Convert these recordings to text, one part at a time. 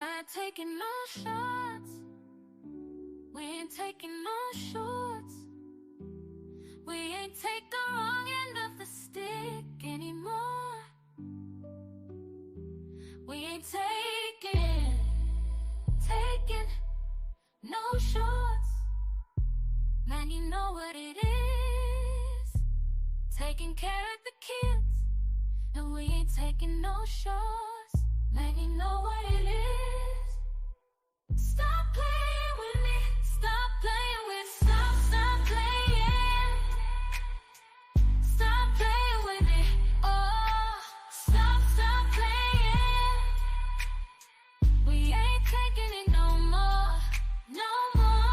Not taking no shots. We ain't taking no shorts. We ain't take the wrong end of the stick anymore. We ain't taking no shorts. Man, you know what it is. Taking care of the kids. And we ain't taking no shorts. Man, you know what it is. Stop playing with me. Stop playing with. Stop playing. Stop playing with me. Oh, stop playing. We ain't taking it no more. No more.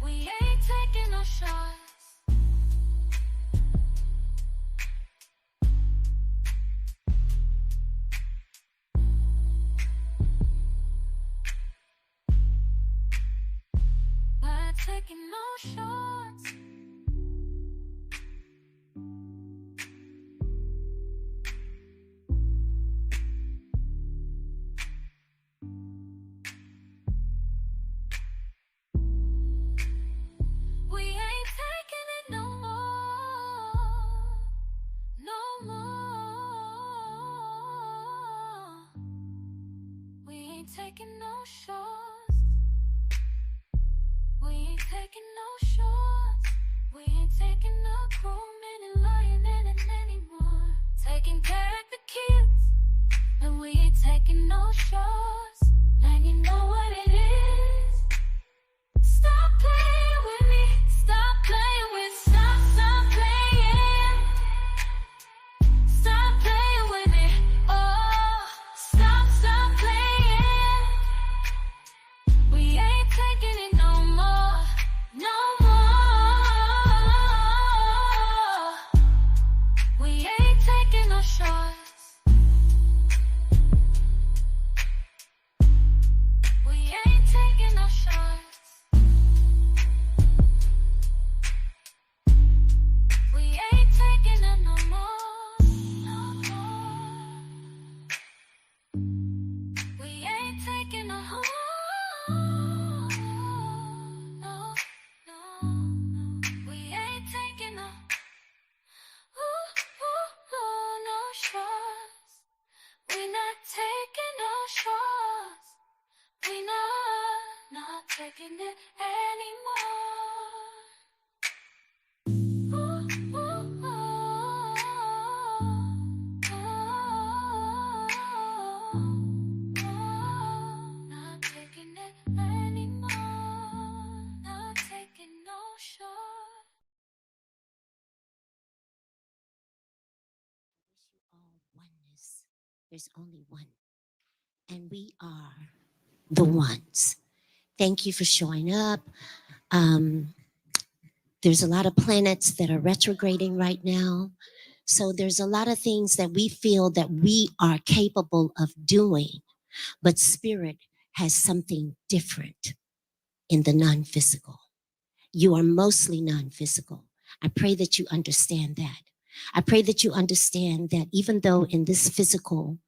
We ain't taking no shots. Taking no shots. We ain't taking it no more. No more. We ain't taking no shots. We ain't taking no shots. We ain't taking no grooming and lying in it anymore. Taking care of the kids. And we ain't taking no shots. And you know what it is. Stop playing with me. Stop playing with. Stop playing. Stop playing with me. Oh, stop playing. We ain't taking it no more. No more. We ain't taking no shots. We ain't taking no shots. We ain't taking it no more. No more. We ain't taking no more. No, no, no. We ain't taking no. No shots. We not taking no shots. We not taking it anymore. Not taking it anymore. Not taking no shots. Wish you all oneness. There's only one, and we are the ones. Thank you for showing up. There's a lot of planets that are retrograding right now. So there's a lot of things that we feel that we are capable of doing, but spirit has something different in the non-physical. You are mostly non-physical. I pray that you understand that. I pray that you understand that even though in this physical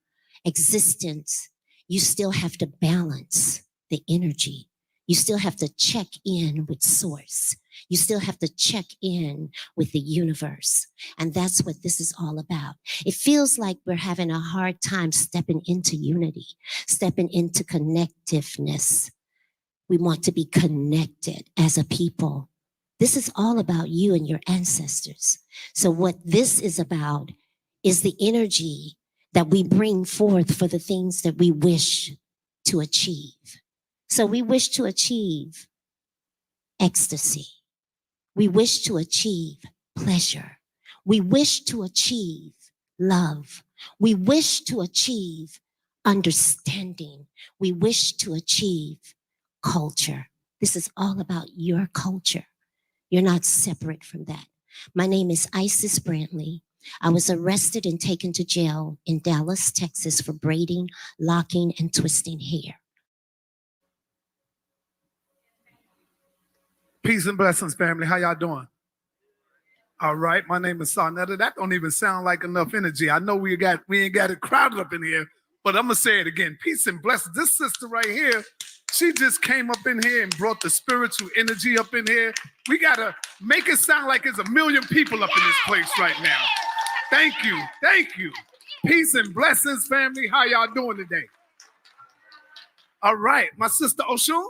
existence, you still have to balance the energy. You still have to check in with source. You still have to check in with the universe. And that's what this is all about. It feels like we're having a hard time stepping into unity, stepping into connectiveness. We want to be connected as a people. This is all about you and your ancestors. So what this is about is the energy that we bring forth for the things that we wish to achieve. So we wish to achieve ecstasy. We wish to achieve pleasure. We wish to achieve love. We wish to achieve understanding. We wish to achieve culture. This is all about your culture. You're not separate from that. My name is Isis Brantley. I was arrested and taken to jail in Dallas, Texas for braiding, locking, and twisting hair. Peace and blessings, family. How y'all doing? All right, my name is SaaNeter. That don't even sound like enough energy. I know we ain't got it crowded up in here, but I'm gonna say it again. Peace and blessings. This sister right here, she just came up in here and brought the spiritual energy up in here. We gotta make it sound like there's a million people up in this place right now. Thank you, thank you. Peace and blessings, family. How y'all doing today? All right, my sister Oshun?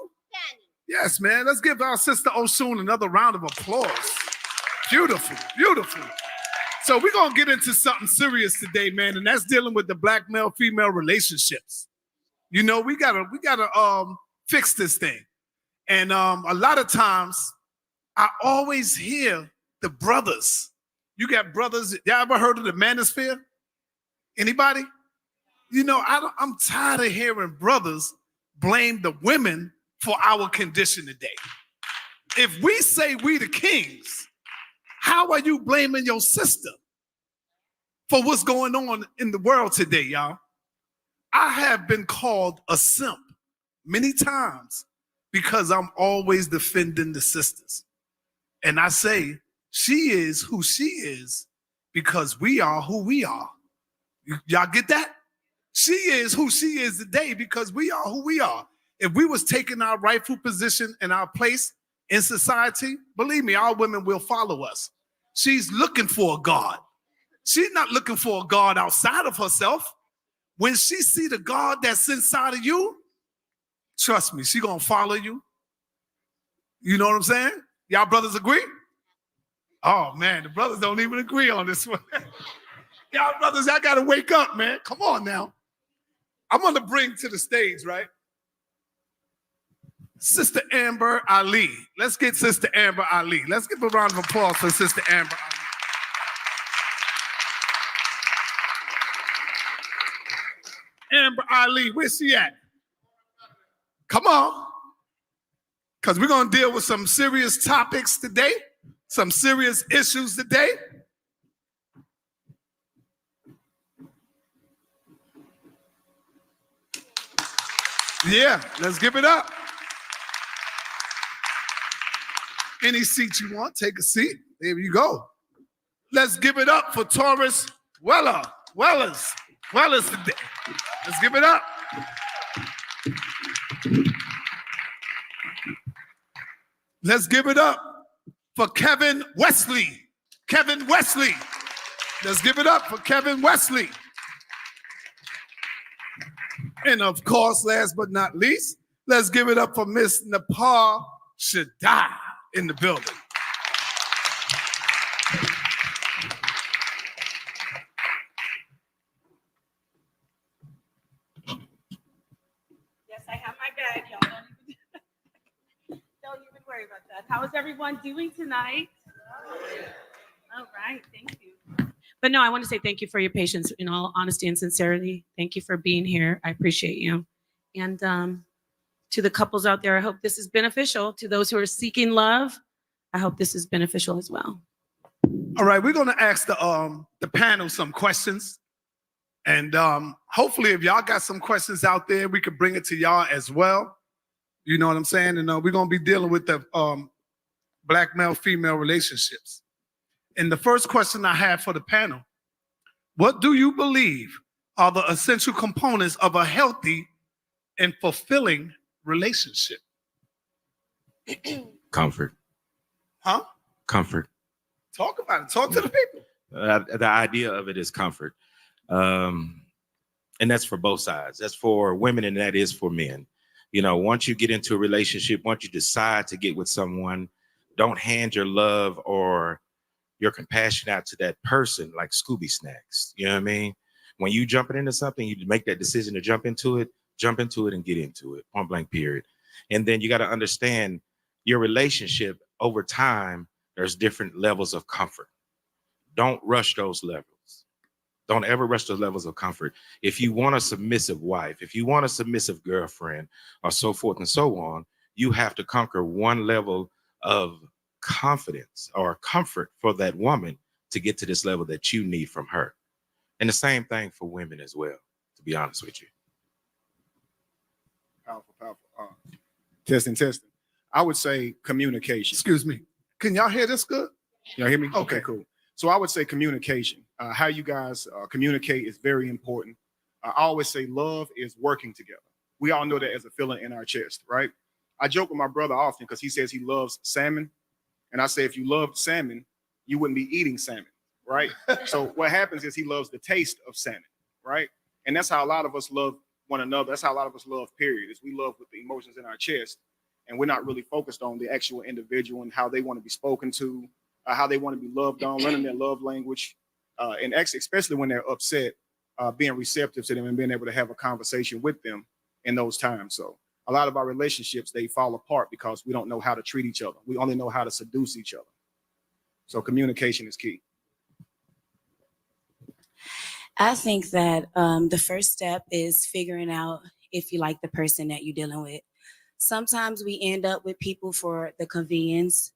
Yes, man. Let's give our sister Oshun another round of applause. Beautiful, beautiful. So we're going to get into something serious today, man, and that's dealing with the black male-female relationships. You know, we gotta fix this thing. And a lot of times, I always hear the brothers. You got brothers. Y'all ever heard of the manosphere? Anybody? You know, I'm tired of hearing brothers blame the women for our condition today. If we say we the kings, how are you blaming your sister for what's going on in the world today, y'all? I have been called a simp many times because I'm always defending the sisters. And I say, she is who she is because we are who we are. Y'all get that? She is who she is today because we are who we are. If we was taking our rightful position and our place in society, believe me, our women will follow us. She's looking for a God. She's not looking for a God outside of herself. When she see the God that's inside of you, trust me, she gonna follow you. You know what I'm saying? Y'all brothers agree? Oh man, the brothers don't even agree on this one. Y'all brothers, y'all gotta wake up, man. Come on now. I'm gonna bring to the stage, right? Sister Amber Ali. Let's get Sister Amber Ali. Let's give a round of applause for Sister Amber Ali. Amber Ali, where's she at? Come on. Because we're going to deal with some serious topics today, some serious issues today. Yeah, let's give it up. Any seat you want, take a seat. There you go. Let's give it up for Taurus Wellers today. Let's give it up. Let's give it up for Kevin Wesley. Kevin Wesley. Let's give it up for Kevin Wesley. And of course, last but not least, let's give it up for Miss Napah Shadah in the building. Yes, I have my bag, y'all. Don't even worry about that. How is everyone doing tonight? All right, thank you. But no, I want to say thank you for your patience, in all honesty and sincerity. Thank you for being here. I appreciate you. And to the couples out there, I hope this is beneficial. To those who are seeking love, I hope this is beneficial as well. All right, we're going to ask the panel some questions. And hopefully, if y'all got some questions out there, we could bring it to y'all as well. You know what I'm saying? And we're going to be dealing with the black male-female relationships. And the first question I have for the panel, what do you believe are the essential components of a healthy and fulfilling relationship? Comfort. Huh? Comfort. Talk about it. Talk to the people. The idea of it is comfort. And that's for both sides. That's for women and that is for men. You know, once you get into a relationship, once you decide to get with someone, don't hand your love or your compassion out to that person like Scooby snacks. You know what I mean? When you jumping into something, you make that decision to jump into it and get into it, point blank period. And then you got to understand your relationship over time, there's different levels of comfort. Don't rush those levels. Don't ever rush those levels of comfort. If you want a submissive wife, if you want a submissive girlfriend, or so forth and so on, you have to conquer one level of confidence or comfort for that woman to get to this level that you need from her. And the same thing for women as well, to be honest with you. Powerful. Testing. I would say communication. Excuse me. Can y'all hear this good? Y'all hear me? Okay. Cool. So I would say communication. How you guys communicate is very important. I always say love is working together. We all know that as a feeling in our chest, right? I joke with my brother often because he says he loves salmon. And I say, if you loved salmon, you wouldn't be eating salmon, right? So what happens is he loves the taste of salmon, right? And that's how a lot of us love one another. That's how a lot of us love, period, is we love with the emotions in our chest. And we're not really focused on the actual individual and how they want to be spoken to, how they want to be loved on, learning their love language, and especially when they're upset, being receptive to them and being able to have a conversation with them in those times. So a lot of our relationships, they fall apart because we don't know how to treat each other. We only know how to seduce each other. So communication is key. I think that the first step is figuring out if you like the person that you're dealing with. Sometimes we end up with people for the convenience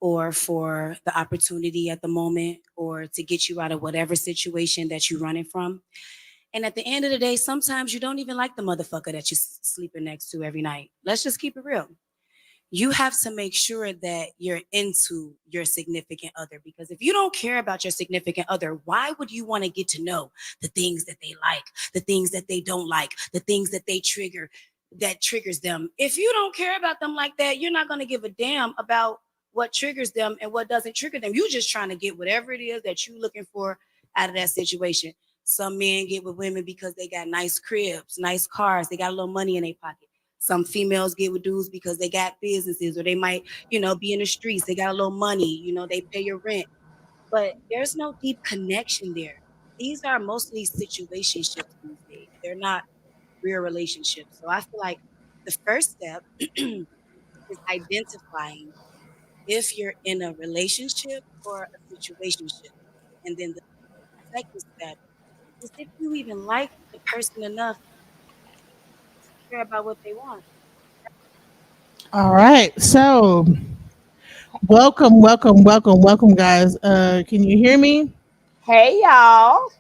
or for the opportunity at the moment or to get you out of whatever situation that you're running from. And at the end of the day, sometimes you don't even like the motherfucker that you're sleeping next to every night. Let's just keep it real. You have to make sure that you're into your significant other, because if you don't care about your significant other, why would you want to get to know the things that they like, the things that they don't like, the things that they trigger, that triggers them? If you don't care about them like that, you're not going to give a damn about what triggers them and what doesn't trigger them. You're just trying to get whatever it is that you're looking for out of that situation. Some men get with women because they got nice cribs, nice cars, they got a little money in their pocket. Some females get with dudes because they got businesses or they might, be in the streets. They got a little money, they pay your rent. But there's no deep connection there. These are mostly situationships these days. They're not real relationships. So I feel like the first step is identifying if you're in a relationship or a situationship. And then the second step is if you even like the person enough to care about what they want. All right. So welcome, guys. Can you hear me? Hey y'all.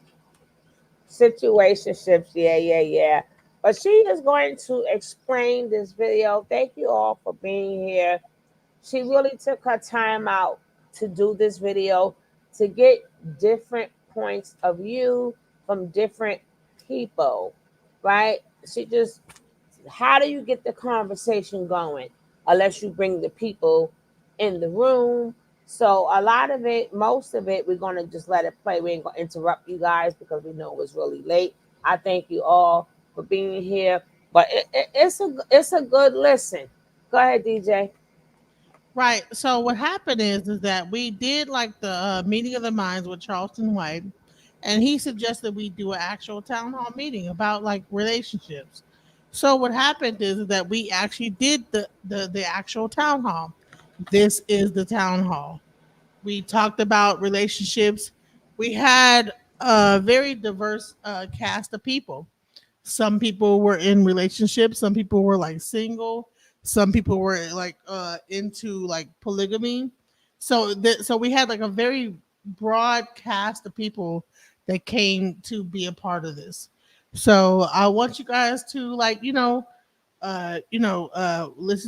Situationships, yeah. But she is going to explain this video. Thank you all for being here. She really took her time out to do this video to get different points of view from different people, right? How do you get the conversation going unless you bring the people in the room? So a lot of it, most of it, we're going to just let it play. We ain't going to interrupt you guys because we know it's really late. I thank you all for being here, but it's a good listen. Go ahead, DJ. Right. So what happened is that we did like the meeting of the minds with Charleston White, and he suggested we do an actual town hall meeting about like relationships. So what happened is that we actually did the actual town hall. This is the town hall. We talked about relationships. We had a very diverse cast of people. Some people were in relationships. Some people were like single. Some people were like into like polygamy. So we had like a very broad cast of people that came to be a part of this. So I want you guys to like listen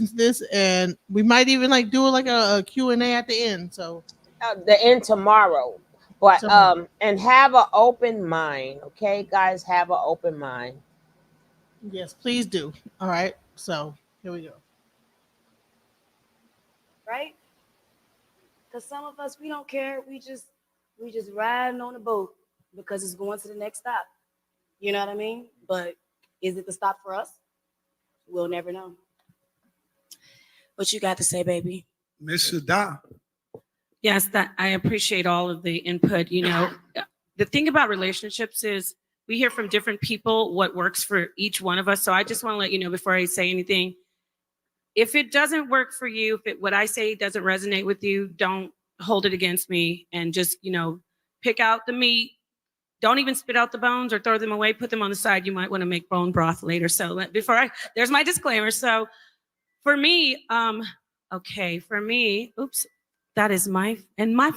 to this, and we might even like do like a Q&A at the end. So The end tomorrow, but and have an open mind, okay, guys. Have an open mind. Yes, please do. All right. So here we go. Right? Because some of us, we don't care. We just riding on the boat because it's going to the next stop. You know what I mean? But is it the stop for us? We'll never know. What you got to say, baby? Miss Shadah. Yes, that I appreciate all of the input. The thing about relationships is we hear from different people what works for each one of us. So I just want to let you know before I say anything, if it doesn't work for you, if what I say doesn't resonate with you, don't hold it against me and just, pick out the meat. Don't even spit out the bones or throw them away. Put them on the side. You might want to make bone broth later. So there's my disclaimer. So for me, oops, that is my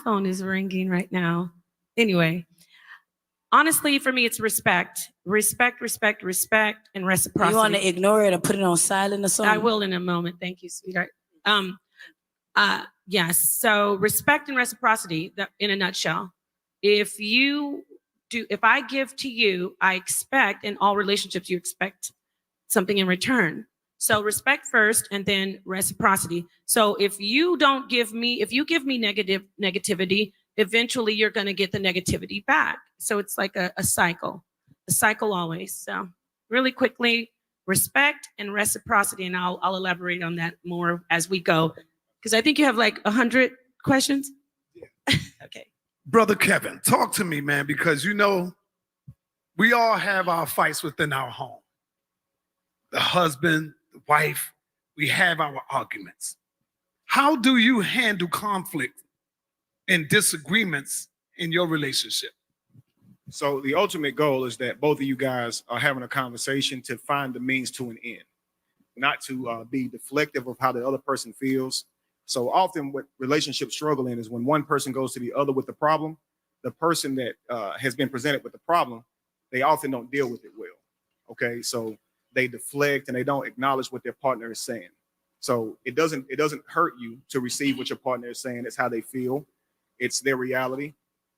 phone is ringing right now. Anyway, honestly, for me, it's respect, and reciprocity. You want to ignore it or put it on silent or something? I will in a moment. Thank you, sweetheart. Yes. So respect and reciprocity, in a nutshell. If I give to you, I expect, in all relationships, you expect something in return. So respect first and then reciprocity. So if you give me negativity, eventually you're going to get the negativity back. So it's like a cycle always. So really quickly, respect and reciprocity. And I'll elaborate on that more as we go. Because I think you have like 100 questions. Yeah. Okay. Brother Kevin, talk to me, man, because we all have our fights within our home. The husband, the wife, we have our arguments. How do you handle conflict and disagreements in your relationship? So the ultimate goal is that both of you guys are having a conversation to find the means to an end, not to be deflective of how the other person feels. So often what relationships struggle in is when one person goes to the other with the problem, the person that has been presented with the problem, they often don't deal with it well. Okay, so they deflect and they don't acknowledge what their partner is saying. So it doesn't hurt you to receive what your partner is saying. It's how they feel. It's their reality.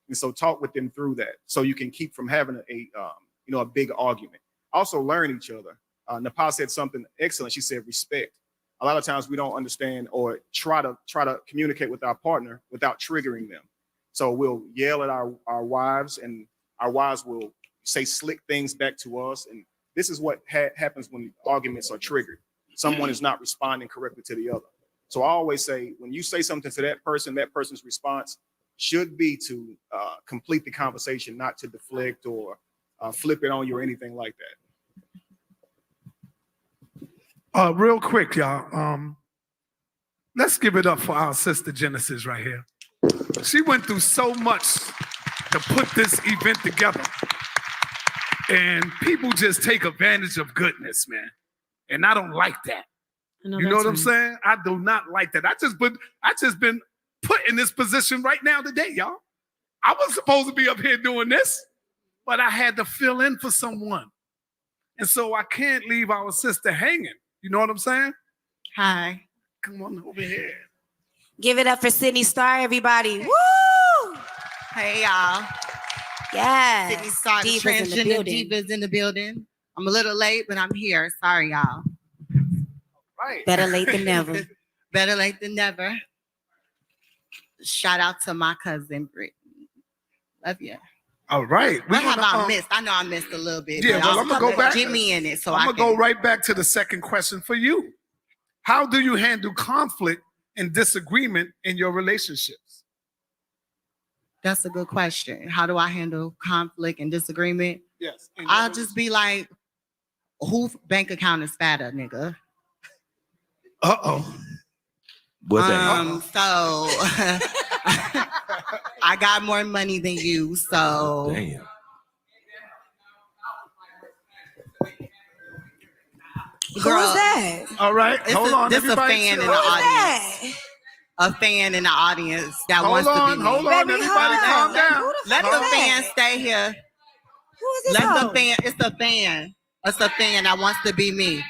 And so talk with them through that so you can keep from having a big argument. Also learn each other. Napah said something excellent. She said respect. A lot of times we don't understand or try to communicate with our partner without triggering them. So we'll yell at our wives, and our wives will say slick things back to us. And this is what happens when arguments are triggered. Someone is not responding correctly to the other. So I always say, when you say something to that person's response should be to complete the conversation, not to deflect or flip it on you or anything like that. Real quick, y'all. Let's give it up for our sister Genesis right here. She went through so much to put this event together. And people just take advantage of goodness, man. And I don't like that. You know what I'm saying? I do not like that. I just been put in this position right now today, y'all. I was supposed to be up here doing this, but I had to fill in for someone. And so I can't leave our sister hanging. You know what I'm saying? Hi. Come on over here. Give it up for Sydney Star, everybody. Woo! Hey, y'all. Yeah. Sydney Star, the Divas in the transgender building. divas in the building. I'm a little late, but I'm here. Sorry, y'all. Right. Better late than never. Better late than never. Shout out to my cousin, Brittany. Love you. All right. What have I missed? I know I missed a little bit. Yeah, well, I'm going to go back. Get me in it. So I'm going to go right back to the second question for you. How do you handle conflict and disagreement in your relationships? That's a good question. How do I handle conflict and disagreement? Yes. I'll just be like, whose bank account is fatter, nigga? Uh-oh. What's that? So I got more money than you, so Damn. girl, Who's that? All right. Hold on. This a Everybody fan in chill. the audience. A fan in the audience that wants to be me. Hold on. Baby, Everybody hold calm on. down. Let the fan stay here. Who is this? Let the fan. It's a fan. It's a fan that wants to be me.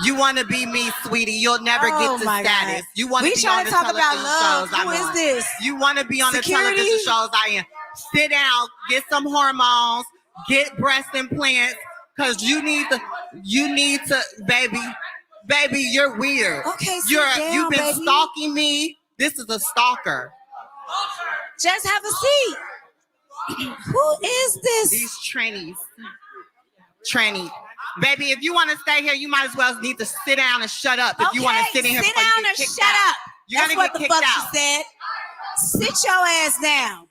You want to be me, sweetie. You'll never get to my status. God. You want to We be trying on to the talk television about love. shows I'm Who is on. this? You want to be on Security? the television shows I am. Sit down, get some hormones, get breast implants, because you need to, baby, you're weird. Okay, sit down, you've been baby. stalking me. This is a stalker. Just have a seat. Who is this? These trannies. Baby, if you want to stay here, you might as well need to sit down and shut up. If you want to sit in here, sit before you down get or kicked shut out. up. You're That's gonna what get the kicked fuck out. she said. Sit your ass down.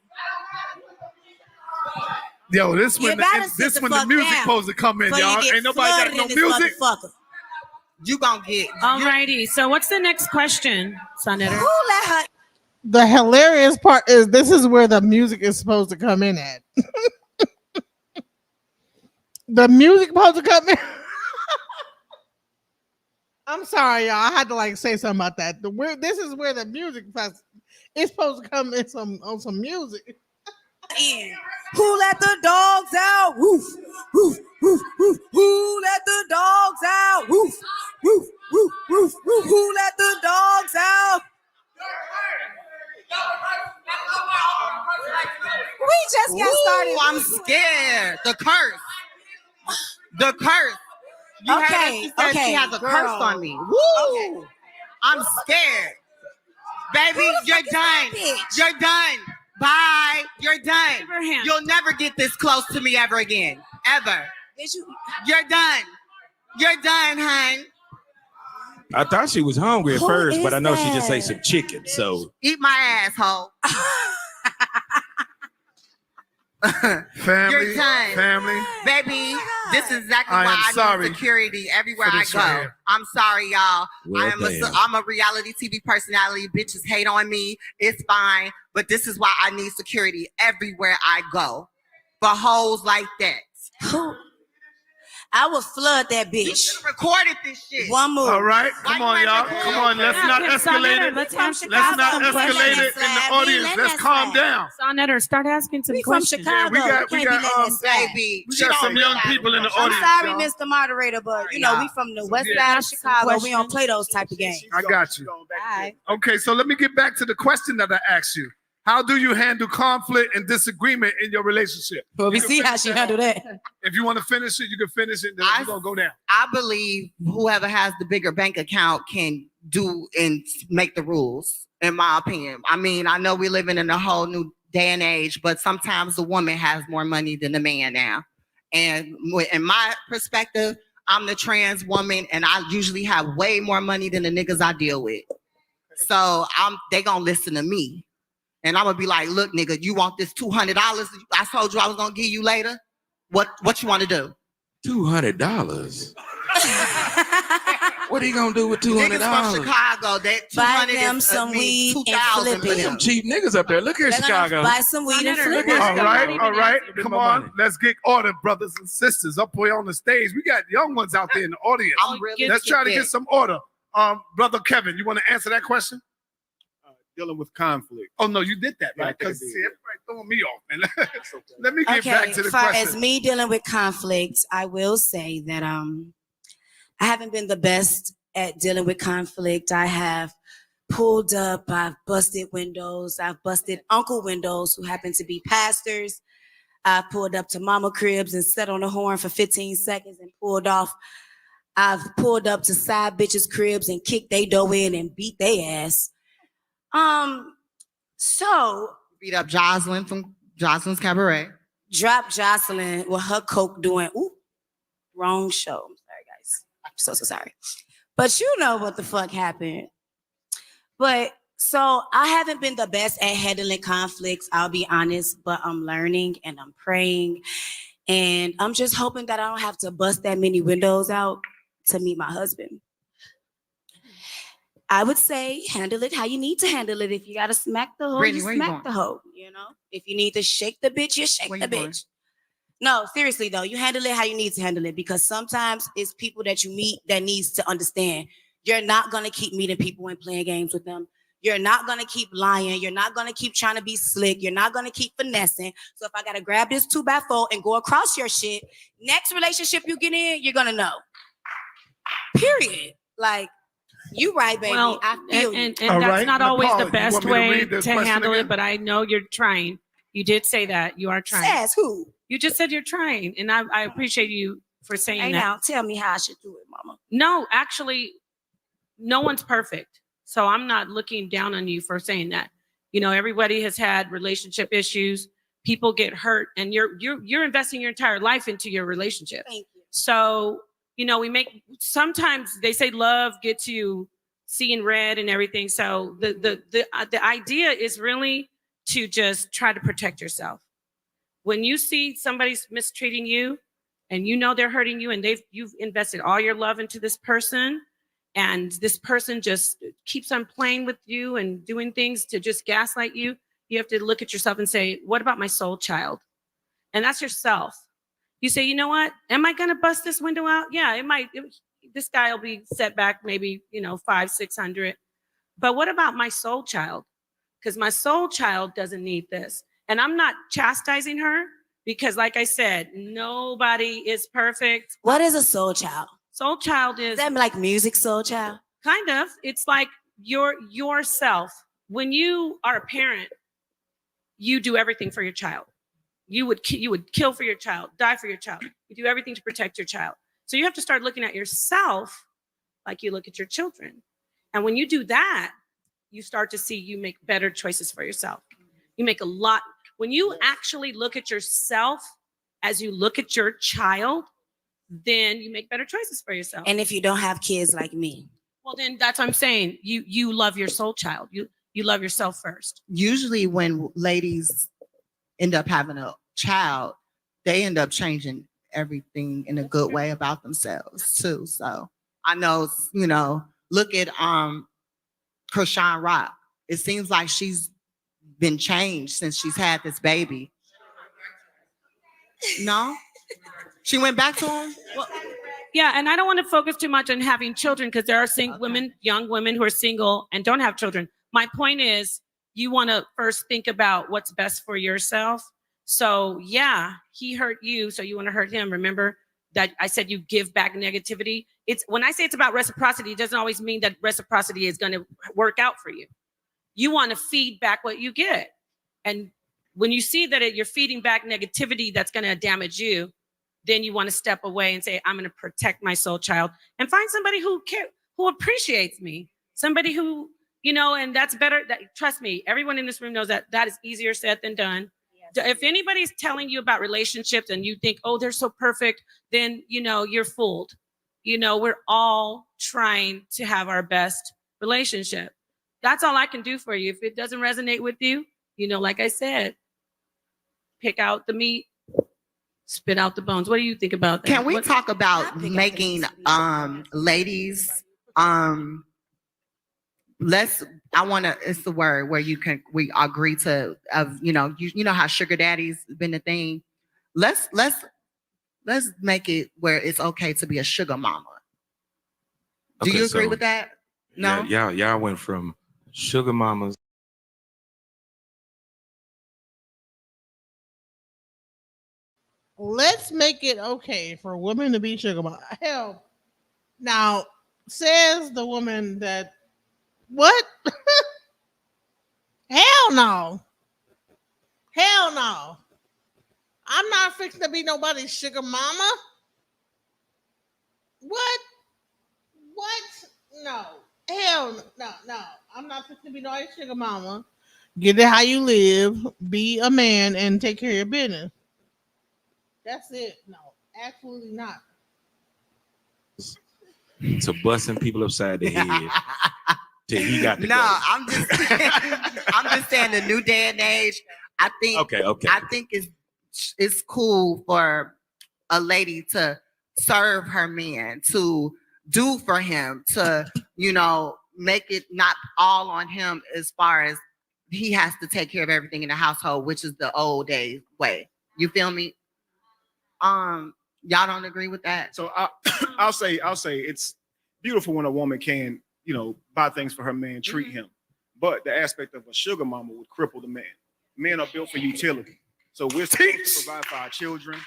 Yo, this You when better sit this the when the fuck music down supposed to come in, before you y'all. get Ain't nobody got flooded no in this music. motherfucker. You gonna get. Alrighty. So what's the next question, SaaNeter? Who let her? The hilarious part is this is where the music is supposed to come in at. The music supposed to come in. I'm sorry, y'all. I had to say something about that. This is where the music is supposed to come in on some music. Who let the dogs out? Woof, woof, woof, woof. Who let the dogs out? Woof, woof, woof, woof, woof. Who let the dogs out? The curse. The curse. You heard her? She said she has a curse on me. Woo! I'm scared. Baby, you're done. You're done. Bye. You're done. You'll never get this close to me ever again. Ever. You're done. You're done, hun. I thought she was hungry at first, but I know she just ate some chicken. So eat my asshole. Family, you're done. family. Baby, this is exactly why I need security everywhere I go. Right, I'm sorry, y'all. Well, I'm a reality TV personality. Bitches hate on me. It's fine. But this is why I need security everywhere I go. For hoes like that. I will flood that bitch. You should have recorded this shit. One move. All right, come on, y'all. Come on, let's not escalate it. Let's not escalate it in the audience. Let's calm down. SaaNeter, start asking some questions. From Chicago. We got baby. We got some young people in the audience. I'm sorry, y'all. Mr. Moderator, but you know we from the west side of Chicago. We don't play those type of games. I got you. Right. Okay, so let me get back to the question that I asked you. How do you handle conflict and disagreement in your relationship? Well, we see how she handled that. If you want to finish it, you can finish it. Then we're gonna go down. I believe whoever has the bigger bank account can do and make the rules, in my opinion. I mean, I know we're living in a whole new day and age, but sometimes the woman has more money than the man now. And in my perspective, I'm the trans woman, and I usually have way more money than the niggas I deal with. So they gonna listen to me. And I'm gonna be like, look, nigga, you want this $200 I told you I was gonna give you later? What you want to do? $200. What are you gonna do with $200? Niggas from Chicago, that Buy 200 them some weed and 2,000 flip for it. them. Cheap niggas up there. Look here, Chicago. Buy some weed and flip it. All right. Come on. Let's get order, brothers and sisters, up here on the stage. We got young ones out there in the audience. Let's try to get some order. Brother Kevin, you want to answer that question? Dealing with conflict. Oh no, you did that, right? Because everybody throwing me off, man. Let me get back to the far question. as me dealing with conflicts, I will say that I haven't been the best at dealing with conflict. I have pulled up, I've busted windows, I've busted uncle windows who happen to be pastors. I pulled up to mama cribs and sat on the horn for 15 seconds and pulled off. I've pulled up to side bitches' cribs and kicked they door in and beat their ass. So beat up Jocelyn from Jocelyn's Cabaret. Drop Jocelyn with her coke doing wrong show. I'm sorry, guys. I'm so sorry. But you know what the fuck happened. But so I haven't been the best at handling conflicts, I'll be honest, but I'm learning and I'm praying. And I'm just hoping that I don't have to bust that many windows out to meet my husband. I would say handle it how you need to handle it. If you gotta smack the hoe, Brittany, you where you smack the hoe. You know, if you need to shake the bitch, you shake the bitch. No, seriously though, you handle it how you need to handle it, because sometimes it's people that you meet that needs to understand. You're not gonna keep meeting people and playing games with them. You're not gonna keep lying. You're not gonna keep trying to be slick. You're not gonna keep finessing. So if I gotta grab this 2x4 and go across your shit, next relationship you get in, you're gonna know. Period. Like. You right, baby. Well, I feel you. and that's not always Napah, the you best want me to way read this to question handle again? it, but I know you're trying. You did say that. You are trying. Says who? You just said you're trying, and I appreciate you for saying Hey that. now, tell me how I should do it, mama. No, actually, no one's perfect. So I'm not looking down on you for saying that. You know, everybody has had relationship issues. People get hurt, and you're investing your entire life into your relationship. Thank you. So, you know, sometimes they say love gets you seeing red and everything. So the idea is really to just try to protect yourself. When you see somebody's mistreating you and you know they're hurting you and you've invested all your love into this person, and this person just keeps on playing with you and doing things to just gaslight you, you have to look at yourself and say, what about my soul child? And that's yourself. You say, you know what? Am I going to bust this window out? Yeah, it might. This guy will be set back maybe, $500-600. But what about my soul child? Because my soul child doesn't need this. And I'm not chastising her because, like I said, nobody is perfect. What is a soul child? Soul child is that like music, soul child? Kind of. It's like yourself. When you are a parent, you do everything for your child. You would kill for your child, die for your child. You do everything to protect your child. So you have to start looking at yourself like you look at your children. And when you do that, you start to see you make better choices for yourself. You make a lot. When you actually look at yourself as you look at your child, then you make better choices for yourself. And if you don't have kids like me, well, then that's what I'm saying. You love your soul child. You love yourself first. Usually when ladies end up having a child, they end up changing everything in a good way about themselves too. So I know, look at Krishan Rock. It seems like she's been changed since she's had this baby. No? She went back to him? Well, yeah, and I don't want to focus too much on having children because there are women, young women who are single and don't have children. My point is, you want to first think about what's best for yourself. So yeah, he hurt you, so you want to hurt him. Remember that I said you give back negativity. It's when I say it's about reciprocity, it doesn't always mean that reciprocity is going to work out for you. You want to feed back what you get. And when you see that you're feeding back negativity that's going to damage you, then you want to step away and say, I'm going to protect my soul child and find somebody who appreciates me. Somebody who, and that's better. Trust me, everyone in this room knows that is easier said than done. Yes. If anybody's telling you about relationships and you think, oh, they're so perfect, then, you're fooled. We're all trying to have our best relationship. That's all I can do for you. If it doesn't resonate with you, like I said, pick out the meat, spit out the bones. What do you think about that? Can we talk about making ladies it's the word where we agree to how sugar daddy's been a thing. Let's make it where it's okay to be a sugar mama. Do you agree with that? No? Yeah, y'all went from sugar mamas. Let's make it okay for women to be sugar mama. Hell, now says the woman that what? Hell no. Hell no. I'm not fixing to be nobody's sugar mama. What? No. Hell no. I'm not fixing to be nobody's sugar mama. Get it how you live, be a man, and take care of your business. That's it. No, absolutely not. To busting people upside the head. Till he got to go. I'm just saying the new day and age. I think. Okay. I think it's cool for a lady to serve her man, to do for him, to make it not all on him as far as he has to take care of everything in the household, which is the old day way. You feel me? Y'all don't agree with that? So I'll say it's beautiful when a woman can, buy things for her man, treat him. But the aspect of a sugar mama would cripple the man. Men are built for utility. So we're supposed to provide for our children.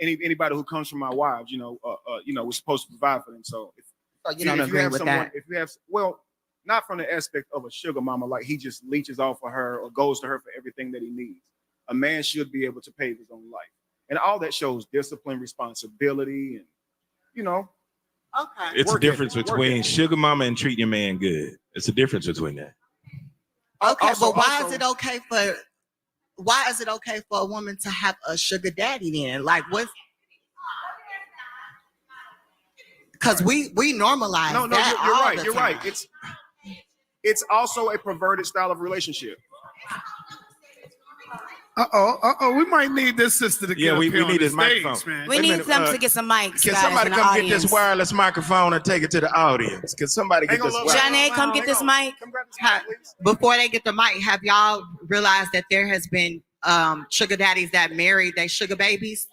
Anybody who comes from our wives, we're supposed to provide for them. So you don't agree with that? If you have, not from the aspect of a sugar mama, like he just leeches off of her or goes to her for everything that he needs. A man should be able to pave his own life. And all that shows discipline, responsibility, and, Okay. It's a difference between sugar mama and treating your man good. It's a difference between that. Okay, but why is it okay for a woman to have a sugar daddy then? Like what's because we normalize no, that. You're right. It's also a perverted style of relationship. We might need this sister to get we up need this his microphone. man. we need them to get some mics. Can guys, somebody in the come audience. get this wireless microphone and take it to the audience? Can somebody get this wireless? Janae, come get this mic. Before they get the mic, have y'all realized that there has been sugar daddies that married their sugar babies?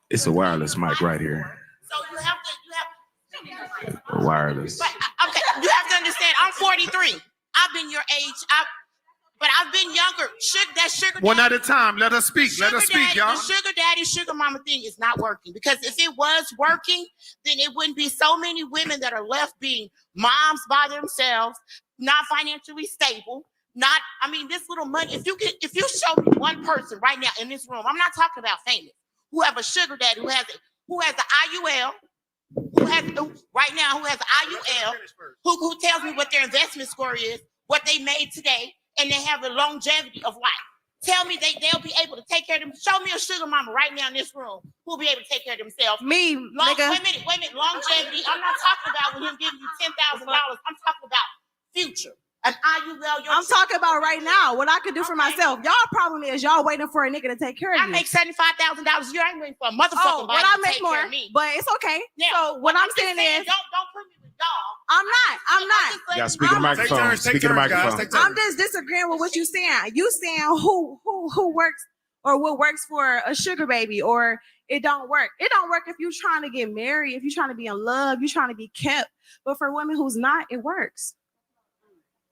It's a wireless mic right here. So you have A wireless. okay, you have to understand, I'm 43. I've been your age. But I've been younger. That sugar One daddy, at a time. Let us speak. Let us speak, y'all. The sugar daddy, sugar mama thing is not working, because if it was working, then it wouldn't be so many women that are left being moms by themselves, not financially stable. This little money. If you show me one person right now in this room, I'm not talking about famous, who have a sugar daddy, who has the IUL, who has the IUL, who tells me what their investment score is, what they made today, and they have a longevity of life. Tell me they'll be able to take care of them. Show me a sugar mama right now in this room who'll be able to take care of themselves. Me, nigga. Wait a minute. Longevity. I'm not talking about when him giving you $10,000. I'm talking about future. An IUL. I'm talking about right now, what I could do for myself. Y'all problem is y'all waiting for a nigga to take care of you. I make $75,000 a year. I ain't waiting for a motherfucking body I to make take more, care of me. but it's okay. Now, so what I'm saying is, don't put me with y'all. I'm not. Yeah, speak to the microphone. Speak to the microphone. I'm just disagreeing with what you're saying. You saying who works or what works for a sugar baby, or it don't work. It don't work if you're trying to get married, if you're trying to be in love, you're trying to be kept. But for women who's not, it works.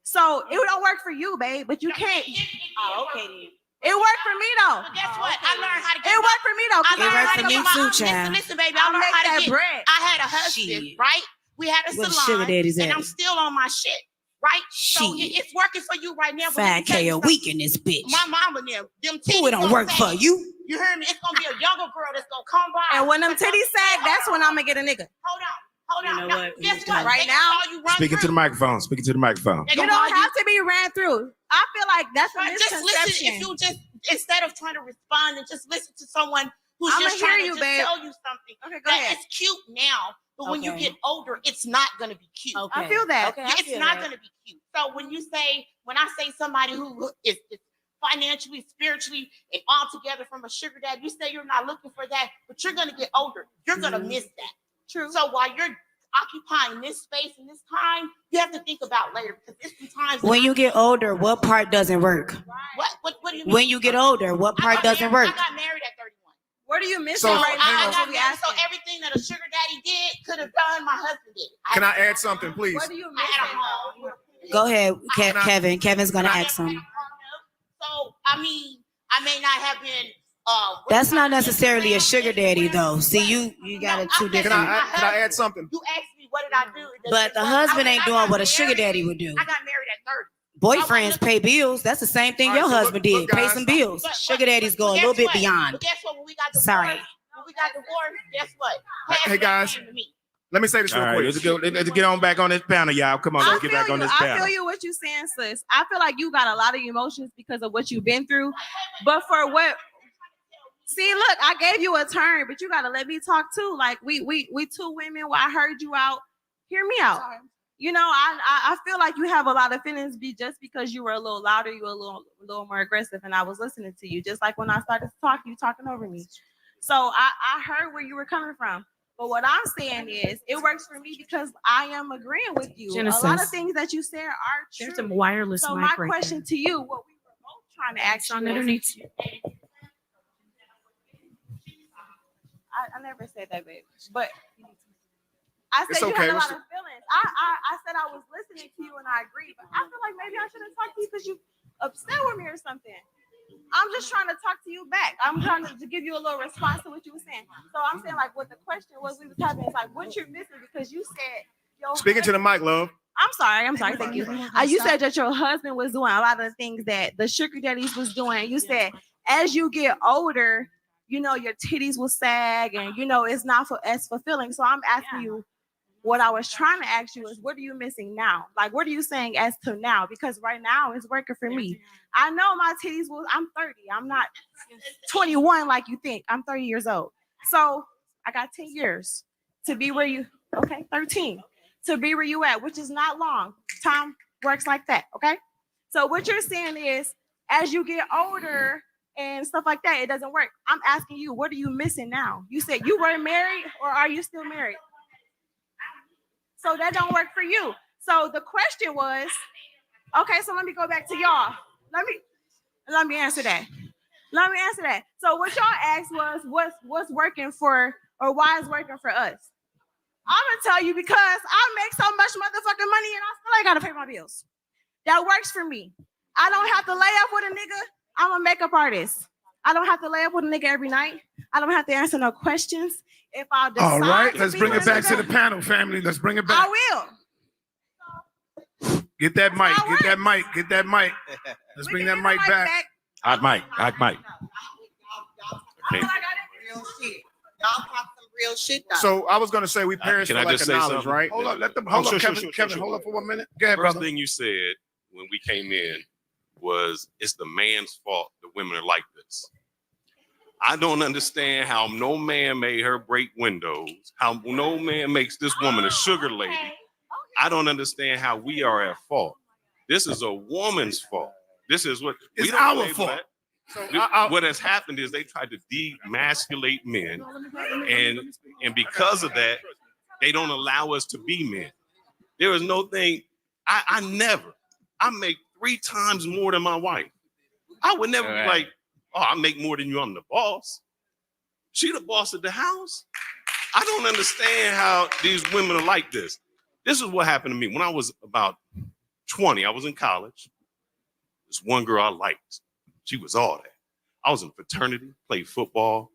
So it don't work for you, babe, but you can't. Okay then. It worked for me though. But guess what? I learned how to get. It worked for me though. It worked for me too, child. Listen, baby. I learned how to get bread. I had a husband, right? We had a What salon, sugar daddy's and at? I'm still on my shit, right? So Shit. it's working for you right now. But let me tell 5K you a something. week in this bitch. My mama them titties. Ooh, it don't gonna work for sag. you. You heard me? It's gonna be a younger girl that's gonna come by. And when them titties sag, that's when I'm gonna get a nigga. Hold on. You know Now, what? guess what? Right They now, gonna call you run Speaking to the through. microphone. Speaking to the microphone. They You gonna don't call have to be ran through. I feel like that's a Just listen. misconception. If you just instead of trying to respond and just listen to someone who's I'ma just trying hear to you, just babe. tell you something Okay, go that ahead. is cute now, but when you Okay. get older, it's not gonna be cute. Okay. I feel that. Okay, I It's feel not that. gonna be cute. So when I say somebody who is financially, spiritually, and all together from a sugar dad, you say you're not looking for that, but you're gonna get older. You're gonna miss that. True. So while you're occupying this space and this time, you have to think about later, because it's the times. When you get older, what part doesn't work? What do you mean? When you get older, what part doesn't work? I got married at 31. What are you missing So, right I now? got married, so everything that a sugar daddy did could have done, my husband did. Can I add something, please? What are you I had a missing? home. Go ahead, Can I- Kevin. Kevin's gonna ask something. So I mean, I may not have been. That's not necessarily a sugar daddy, though. See, you got it two Can different. I add something? You asked me what did I do? But the husband ain't doing what a sugar daddy would do. I got married at 30. Boyfriends pay bills. That's the same thing All right, your so husband look, did. Pay guys. some bills. But- Sugar daddies go a guess little bit what? beyond. But guess what? When we got divorced, Sorry. guess what? Hey, Half of that guys. came to me. Let me say this All real right, quick. let's get on back on this panel, y'all. Come on, let's get back on this I panel. feel you what you're saying, sis. I feel like you got a lot of emotions because of what you've been through. But for what? See, look, I gave you a turn, but you gotta let me talk too. Like we two women. Well, I heard you out. Hear me out. You know, I feel like you have a lot of feelings just because you were a little louder, you were a little more aggressive, and I was listening to you. Just like when I started to talk, you talking over me. So I heard where you were coming from. But what I'm saying is, it works for me because I am agreeing with you. Genesis. A lot of things that you said are true. There's some wireless So mic my right question to you, what we were both trying to ask you SaaNeter is, needs you. I never said that, babe. But I It's said you okay. had a lot of feelings. I said I was listening to you and I agree, but I feel like maybe I shouldn't talk to you because you upset with me or something. I'm just trying to talk to you back. I'm trying to give you a little response to what you were saying. So I'm saying, like, what the question was we was having is like, what you're missing because you said your Speaking to the mic, love. I'm sorry. Thank you. You said that your husband was doing a lot of the things that the sugar daddies was doing. You said as you get older, you know, your titties will sag and, you know, it's not as fulfilling. So I'm asking you, what I was trying to ask you is, what are you missing now? Like, what are you saying as to now? Because right now it's working for me. I know my titties I'm 30. I'm not 21 like you think. I'm 30 years old. So I got 10 years to be where you, 13. To be where you at, which is not long. Time works like that, okay? So what you're saying is, as you get older and stuff like that, it doesn't work. I'm asking you, what are you missing now? You said you were married, or are you still married? So that don't work for you. So the question was, okay, so let me go back to y'all. Let me answer that. So what y'all asked was, what's working for, or why is working for us? I'm gonna tell you, because I make so much motherfucking money and I still ain't gotta pay my bills. That works for me. I don't have to lay up with a nigga. I'm a makeup artist. I don't have to lay up with a nigga every night. I don't have to answer no questions. If I decide All right, to let's be bring with it a back to nigga, the panel, family. Let's bring it back. I will. Get that mic. That's all Get that mic. Get that mic. Let's We bring can that get the mic back. Hot mic. Hot mic. Okay. Real shit. Y'all talk some real shit though. So I was gonna say we perish Can for I lack just of say knowledge, something? right? Hold up. Let them. Oh, Hold up, sure, Kevin. sure, Kevin, sure. hold up for 1 minute. Go ahead, First brother. thing you said when we came in was it's the man's fault the women are like this. I don't understand how no man made her break windows, how no man makes this woman a sugar lady. I don't understand how we are at fault. This is a woman's fault. This is what It's don't our label fault. that. So What has happened is they tried to demasculate men, and because of that, they don't allow us to be men. There is no thing. I make 3 times more than my wife. I would never be like, oh, I make more than you. I'm the boss. She the boss of the house. I don't understand how these women are like this. This is what happened to me when I was about 20. I was in college. This one girl I liked. She was all that. I was in fraternity, played football,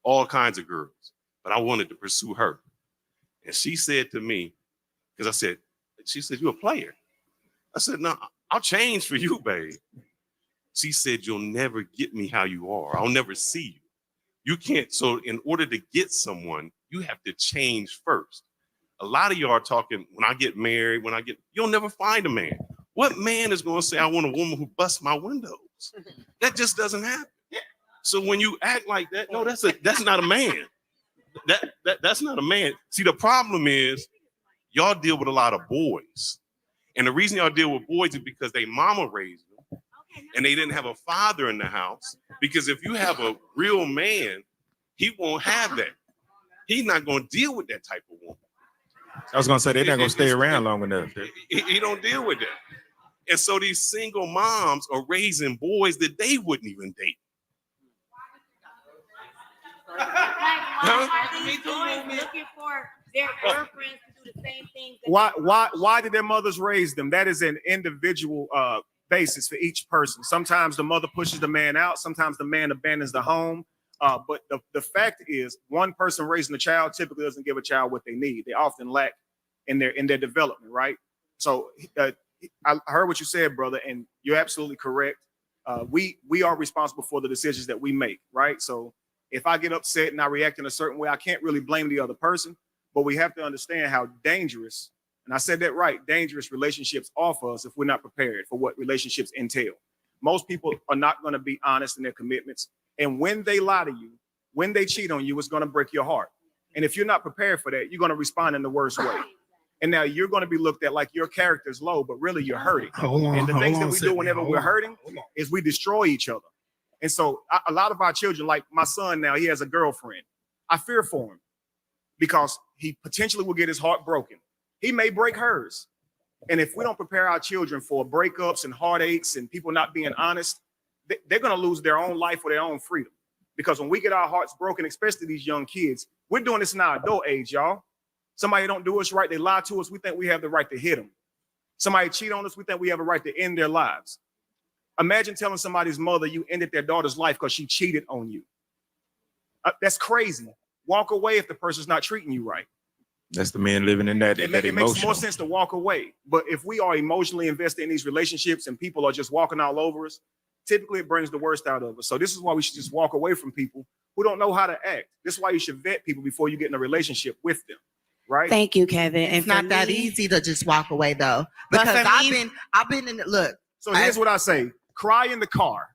all kinds of girls, but I wanted to pursue her. And she said to me, because she said, you a player. I said, no, I'll change for you, babe. She said, you'll never get me how you are. I'll never see you. You can't. So in order to get someone, you have to change first. A lot of y'all are talking, when I get married, you'll never find a man. What man is going to say, I want a woman who busts my windows? That just doesn't happen. So when you act like that, no, that's not a man. That's not a man. See, the problem is y'all deal with a lot of boys. And the reason y'all deal with boys is because they mama raised them and they didn't have a father in the house. Because if you have a real man, he won't have that. He's not going to deal with that type of woman. I was gonna say they're not gonna stay around long enough. He don't deal with that. And so these single moms are raising boys that they wouldn't even date. Looking for their girlfriends to do the same things. Why did their mothers raise them? That is an individual basis for each person. Sometimes the mother pushes the man out. Sometimes the man abandons the home. But the fact is, one person raising a child typically doesn't give a child what they need. They often lack in their development, right? So I heard what you said, brother, and you're absolutely correct. We are responsible for the decisions that we make, right? So if I get upset and I react in a certain way, I can't really blame the other person, but we have to understand how dangerous, and I said that right, dangerous relationships are for us if we're not prepared for what relationships entail. Most people are not going to be honest in their commitments. And when they lie to you, when they cheat on you, it's going to break your heart. And if you're not prepared for that, you're going to respond in the worst way. And now you're going to be looked at like your character's low, but really you're hurting. And the things that we do whenever we're hurting is we destroy each other. And so a lot of our children, like my son now, he has a girlfriend. I fear for him because he potentially will get his heart broken. He may break hers. And if we don't prepare our children for breakups and heartaches and people not being honest, they're going to lose their own life or their own freedom. Because when we get our hearts broken, especially these young kids, we're doing this in our adult age, y'all. Somebody don't do us right, they lie to us, we think we have the right to hit them. Somebody cheat on us, we think we have a right to end their lives. Imagine telling somebody's mother you ended their daughter's life because she cheated on you. That's crazy. Walk away if the person's not treating you right. That's the man living in that It emotion. makes more sense to walk away. But if we are emotionally invested in these relationships and people are just walking all over us, typically it brings the worst out of us. So this is why we should just walk away from people who don't know how to act. This is why you should vet people before you get in a relationship with them, right? Thank you, Kevin. It's not that easy to just walk away though, But because for me- I've been in the look. So here's what I say: cry in the car.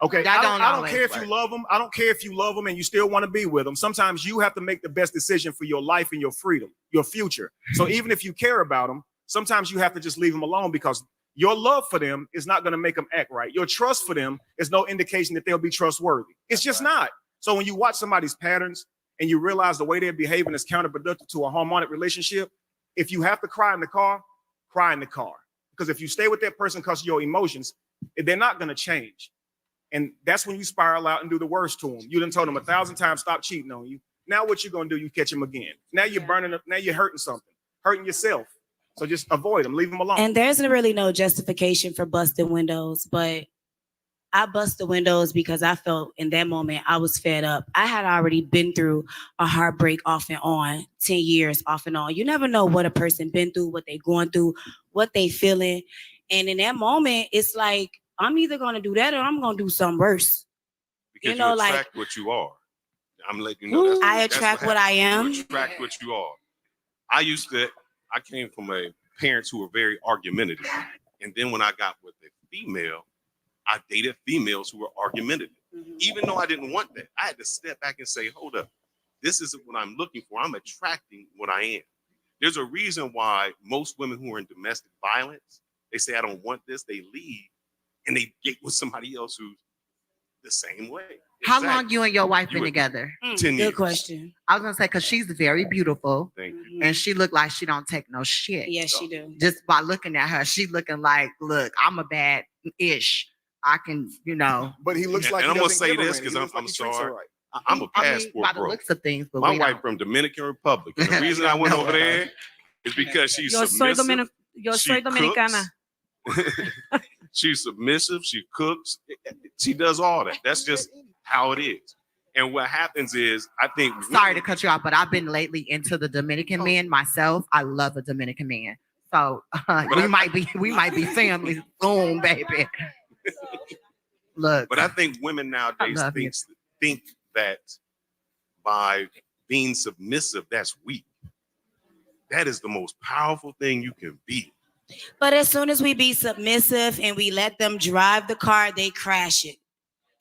Okay, That I don't don't always care if work. you love them. I don't care if you love them and you still want to be with them. Sometimes you have to make the best decision for your life and your freedom, your future. So even if you care about them, sometimes you have to just leave them alone because your love for them is not going to make them act right. Your trust for them is no indication that they'll be trustworthy. It's just not. So when you watch somebody's patterns and you realize the way they're behaving is counterproductive to a harmonic relationship, if you have to cry in the car, cry in the car. Because if you stay with that person because of your emotions, they're not going to change. And that's when you spiral out and do the worst to them. You done told them 1,000 times, stop cheating on you. Now what you going to do? You catch them again. Now you're burning up. Now you're hurting something, hurting yourself. So just avoid them, leave them alone. And there's really no justification for busting windows, but I bust the windows because I felt in that moment I was fed up. I had already been through a heartbreak off and on, 10 years off and on. You never know what a person been through, what they going through, what they feeling. And in that moment, it's like, I'm either going to do that or I'm going to do something worse. Because You know, you attract what you are. I'm letting you know. I attract what I am. You attract what you are. I came from parents who were very argumentative. And then when I got with a female, I dated females who were argumentative. Even though I didn't want that, I had to step back and say, hold up, this isn't what I'm looking for. I'm attracting what I am. There's a reason why most women who are in domestic violence, they say, I don't want this. They leave and they get with somebody else who's the same way. How long you and your wife been together? 10 years. Good question. I was gonna say, because she's very beautiful. Thank you. And she look like she don't take no shit. Yes, she do. Just by looking at her, she looking like, look, I'm a bad ish. I can, you know. But he looks like. And I'm he gonna doesn't say give a this man. because He looks I'm like he treats her sorry. right. I'm a I mean, passport by the bro. looks of things, but My we wife don't. from Dominican Republic. And the reason I went over there is because she's submissive. Yo She soy dominicana. cooks. She's submissive. She cooks. She does all that. That's just how it is. And what happens is, I think. Sorry to cut you off, but I've been lately into the Dominican men myself. I love a Dominican man. So we might be family soon, baby. Look. But I think women nowadays think that by being submissive, that's weak. That is the most powerful thing you can be. But as soon as we be submissive and we let them drive the car, they crash it.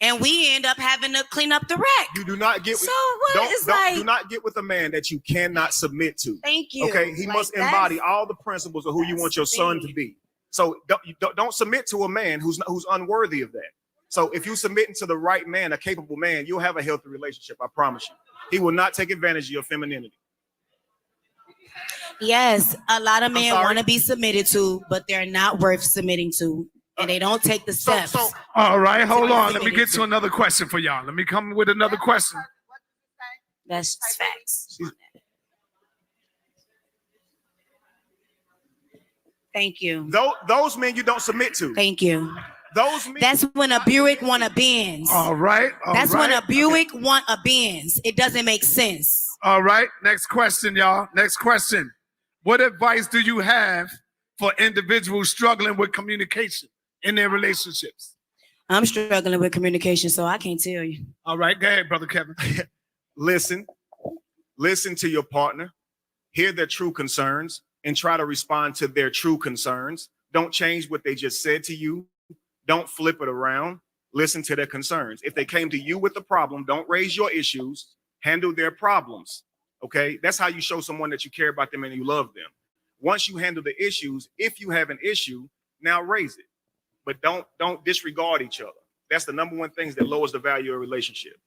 And we end up having to clean up the wreck. You do not get. So what is like? Do not get with a man that you cannot submit to. Thank you. Okay, he Like, must embody all the principles of who you want your son to be. So don't submit to a man who's unworthy of that. So if you submitting to the right man, a capable man, you'll have a healthy relationship. I promise you. He will not take advantage of your femininity. Yes, a lot of men sorry? want to be submitted to, but they're not worth submitting to, and they don't take the steps. All right, hold on. Let me get to another question for y'all. Let me come with another question. That's just facts. Thank you. Those men you don't submit to. Thank you. Those men. That's when a Buick want a Benz. All right. That's when a Buick want a Benz. It doesn't make sense. All right. Next question, y'all. Next question. What advice do you have for individuals struggling with communication in their relationships? I'm struggling with communication, so I can't tell you. All right. Go ahead, Brother Kevin. Listen to your partner, hear their true concerns, and try to respond to their true concerns. Don't change what they just said to you. Don't flip it around. Listen to their concerns. If they came to you with a problem, don't raise your issues. Handle their problems. Okay? That's how you show someone that you care about them and you love them. Once you handle the issues, if you have an issue, now raise it. But don't disregard each other. That's the number one thing that lowers the value of a relationship.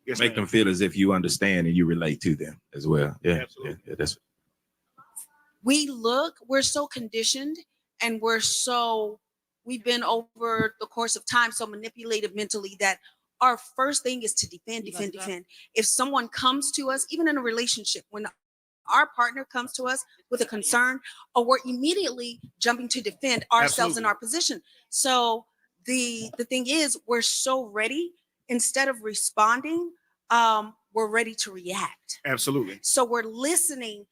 Yes, Make them feel as if you understand and you relate to them as well. Yeah, absolutely. Yeah, that's. We're so conditioned and we've been over the course of time so manipulated mentally that our first thing is to defend. If someone comes to us, even in a relationship, when our partner comes to us with a concern, or we're immediately jumping to defend ourselves in our position. So the thing is, we're so ready, instead of responding, we're ready to react. Absolutely. So we're listening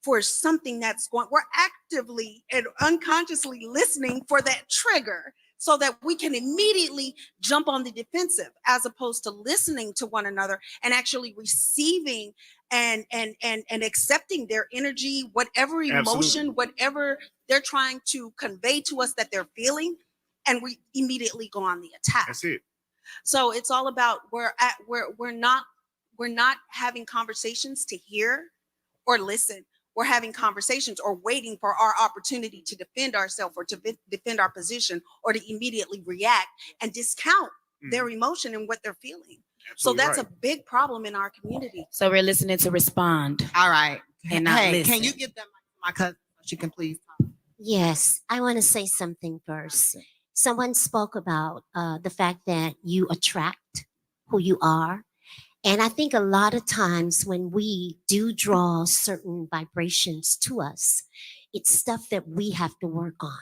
for something we're actively and unconsciously listening for that trigger so that we can immediately jump on the defensive, as opposed to listening to one another and actually receiving and accepting their energy, whatever emotion, whatever they're trying to convey to us that they're feeling, and we immediately go on the attack. That's it. So it's all about we're not having conversations to hear or listen. We're having conversations or waiting for our opportunity to defend ourselves or to defend our position, or to immediately react and discount their emotion and what they're feeling. So that's a big problem in our community. So we're listening to respond. All right. And not listen. Can you give them my cousin so she can please talk? Yes, I want to say something first. Someone spoke about the fact that you attract who you are. And I think a lot of times when we do draw certain vibrations to us, it's stuff that we have to work on.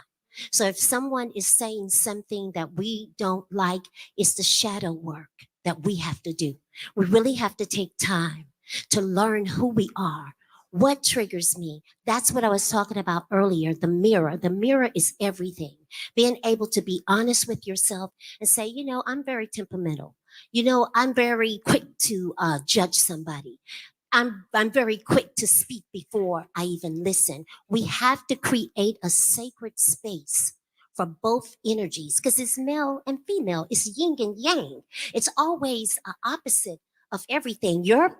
So if someone is saying something that we don't like, it's the shadow work that we have to do. We really have to take time to learn who we are. What triggers me? That's what I was talking about earlier, the mirror. The mirror is everything. Being able to be honest with yourself and say, you know, I'm very temperamental. You know, I'm very quick to judge somebody. I'm very quick to speak before I even listen. We have to create a sacred space for both energies because it's male and female. It's yin and yang. It's always an opposite of everything. Your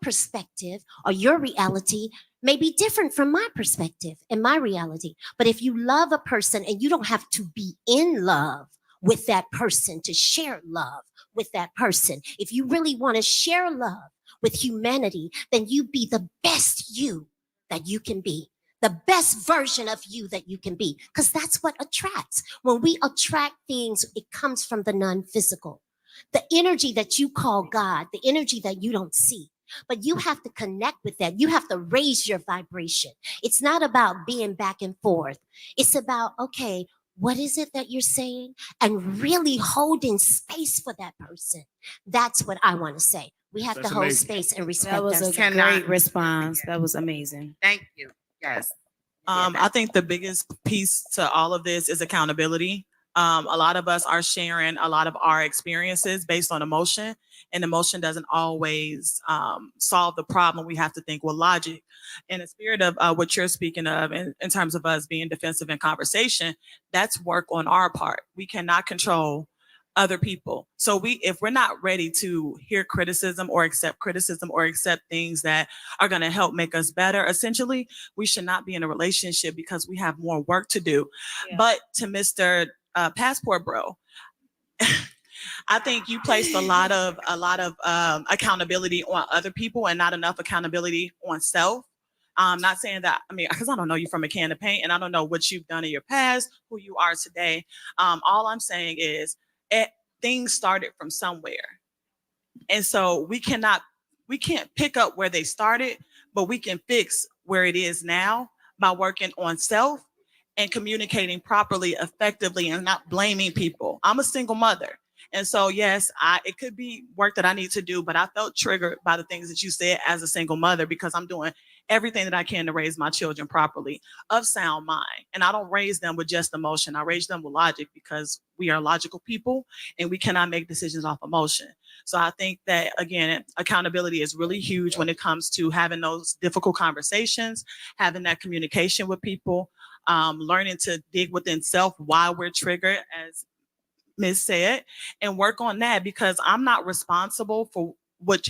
perspective or your reality may be different from my perspective and my reality. But if you love a person and you don't have to be in love with that person to share love with that person, if you really want to share love with humanity, then you be the best you that you can be, the best version of you that you can be, because that's what attracts. When we attract things, it comes from the non-physical, the energy that you call God, the energy that you don't see. But you have to connect with that. You have to raise your vibration. It's not about being back and forth. It's about, okay, what is it that you're saying? And really holding space for that person. That's what I want to say. We have That's to hold amazing. space and respect That was a ourselves. great response. That was amazing. Thank you. Yes. I think the biggest piece to all of this is accountability. A lot of us are sharing a lot of our experiences based on emotion, and emotion doesn't always solve the problem. We have to think with logic. In the spirit of what you're speaking of, in terms of us being defensive in conversation, that's work on our part. We cannot control other people. So if we're not ready to hear criticism or accept things that are going to help make us better, essentially, we should not be in a relationship because we have more work to do. Yeah. But to Mr. Passport Bro, I think you placed a lot of accountability on other people and not enough accountability on self. I'm not saying that, because I don't know you from a can of paint and I don't know what you've done in your past, who you are today. All I'm saying is things started from somewhere. And so we can't pick up where they started, but we can fix where it is now by working on self and communicating properly, effectively, and not blaming people. I'm a single mother. And so, yes, it could be work that I need to do, but I felt triggered by the things that you said as a single mother because I'm doing everything that I can to raise my children properly, of sound mind. And I don't raise them with just emotion. I raise them with logic because we are logical people and we cannot make decisions off emotion. So I think that, again, accountability is really huge when it comes to having those difficult conversations, having that communication with people, learning to dig within self why we're triggered, as Ms. said, and work on that because I'm not responsible for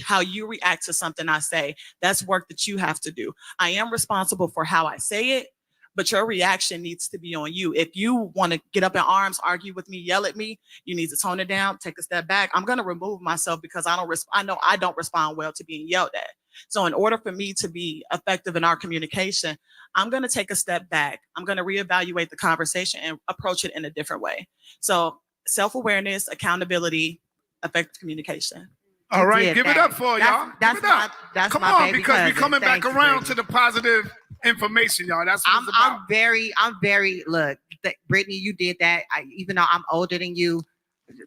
how you react to something I say. That's work that you have to do. I am responsible for how I say it, but your reaction needs to be on you. If you want to get up in arms, argue with me, yell at me, you need to tone it down, take a step back. I'm going to remove myself because I know I don't respond well to being yelled at. So in order for me to be effective in our communication, I'm going to take a step back. I'm going to reevaluate the conversation and approach it in a different way. So self-awareness, accountability, effective communication. All right, give it up for y'all. That's Give it up. that's Come my on, baby because we're cousin. coming back Thank you, around Brittany. to the positive information, y'all. That's what it's about. I'm very, look, Brittany, you did that. Even though I'm older than you,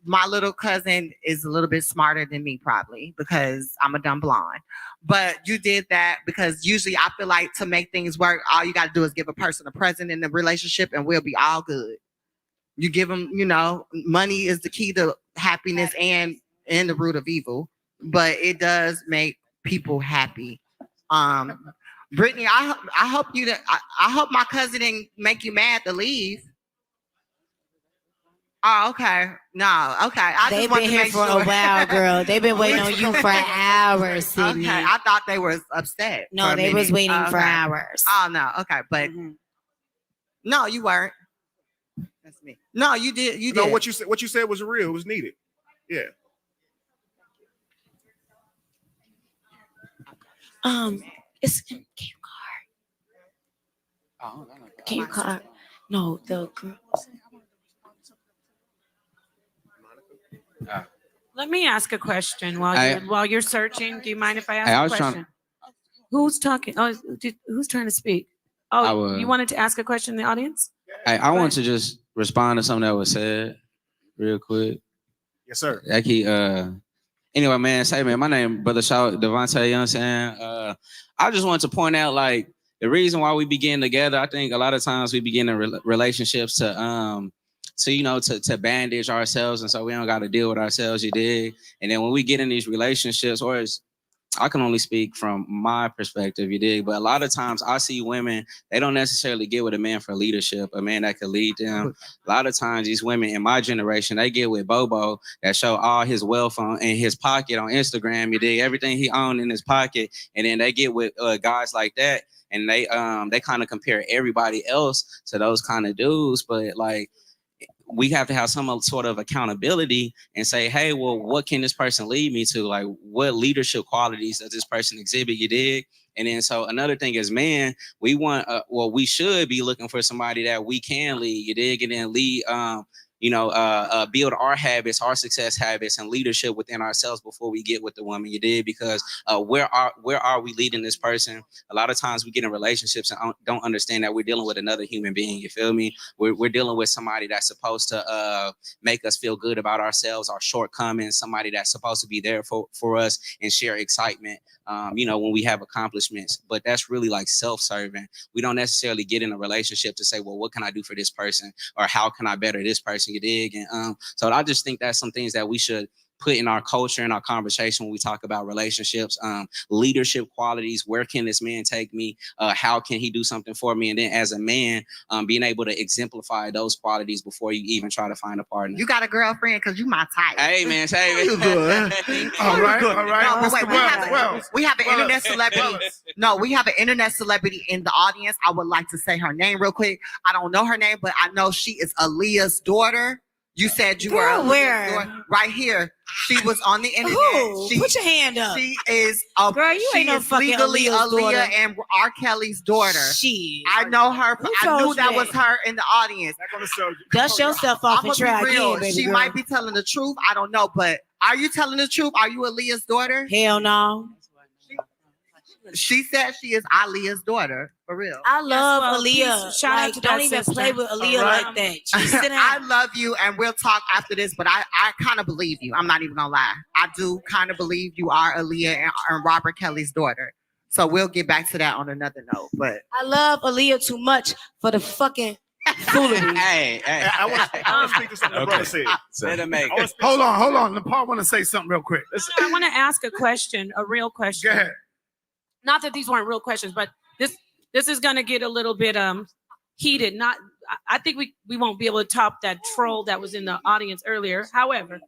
my little cousin is a little bit smarter than me probably because I'm a dumb blonde. But you did that because usually I feel like to make things work, all you got to do is give a person a present in the relationship and we'll be all good. You give them, money is the key to happiness and the root of evil, but it does make people happy. Brittany, I hope I hope my cousin didn't make you mad to leave. Oh, okay. No, okay. They've been here for a while, girl. They've been waiting on you for hours, Sydney. Okay, I thought they was upset. No, they was waiting for hours. Oh no, okay, but no, you weren't. That's me. No, you did. You did. No, what you said was real. It was needed. Yeah. It's can you card? Can you card? No, the girl. Let me ask a question while you're searching. Do you mind if I ask Hey, I a was question? Who's talking? Oh, who's trying to speak? Oh, you wanted to ask a question in the audience? I want to just respond to something that was said real quick. Yes, sir. Like anyway, man, say, man, my name Brother Shaw Devontae, you know what I'm saying? I just wanted to point out, like, the reason why we begin together, I think a lot of times we begin in relationships to bandage ourselves, and so we don't got to deal with ourselves, you dig? And then when we get in these relationships, I can only speak from my perspective, you dig? But a lot of times I see women, they don't necessarily get with a man for leadership, a man that could lead them. A lot of times these women in my generation, they get with Bobo that show all his wealth in his pocket on Instagram, you dig? Everything he owned in his pocket. And then they get with guys like that, and they kind of compare everybody else to those kind of dudes. But like, we have to have some sort of accountability and say, hey, well, what can this person lead me to? Like, what leadership qualities does this person exhibit, you dig? And then so another thing is, man, we should be looking for somebody that we can lead, you dig? And then lead, build our habits, our success habits and leadership within ourselves before we get with the woman, you did, because where are we leading this person? A lot of times we get in relationships and don't understand that we're dealing with another human being, you feel me? We're dealing with somebody that's supposed to make us feel good about ourselves, our shortcomings, somebody that's supposed to be there for us and share excitement, when we have accomplishments. But that's really like self-serving. We don't necessarily get in a relationship to say, well, what can I do for this person? Or how can I better this person, you dig? And so I just think that's some things that we should put in our culture and our conversation when we talk about relationships, leadership qualities. Where can this man take me? How can he do something for me? And then as a man, being able to exemplify those qualities before you even try to find a partner. You got a girlfriend because you my type. Hey, man, say You good. All right. No, but wait, we have an Wells. internet celebrity. No, we have an internet celebrity in the audience. I would like to say her name real quick. I don't know her name, but I know she is Aaliyah's daughter. You said you were Aaliyah's where? daughter. Right here. She was on the internet. Who? Put your hand up. She is Girl, you ain't no fucking legally Aaliyah's daughter. Aaliyah and R. Kelly's daughter. She. I know her. Who I told knew you that that? was her in the audience. Dust yourself off and try again, baby She girl. might be telling the truth. I don't know, but are you telling the truth? Are you Aaliyah's daughter? Hell no. She said she is Aaliyah's daughter, for real. I love well, Aaliyah. shout out Like, to don't that even sister. play with Aaliyah All right. like that. Just sit down. I love you, and we'll talk after this, but I kind of believe you. I'm not even gonna lie. I do kind of believe you are Aaliyah and Robert Kelly's daughter. So we'll get back to that on another note. But I love Aaliyah too much for the fucking foolery. Hey. I want to speak to something the brother said. Let him make it. Hold on. Nepal want to say something real quick. I want to ask a question, a real question. Go ahead. Not that these weren't real questions, but this is gonna get a little bit heated. I think we won't be able to top that troll that was in the audience earlier. However,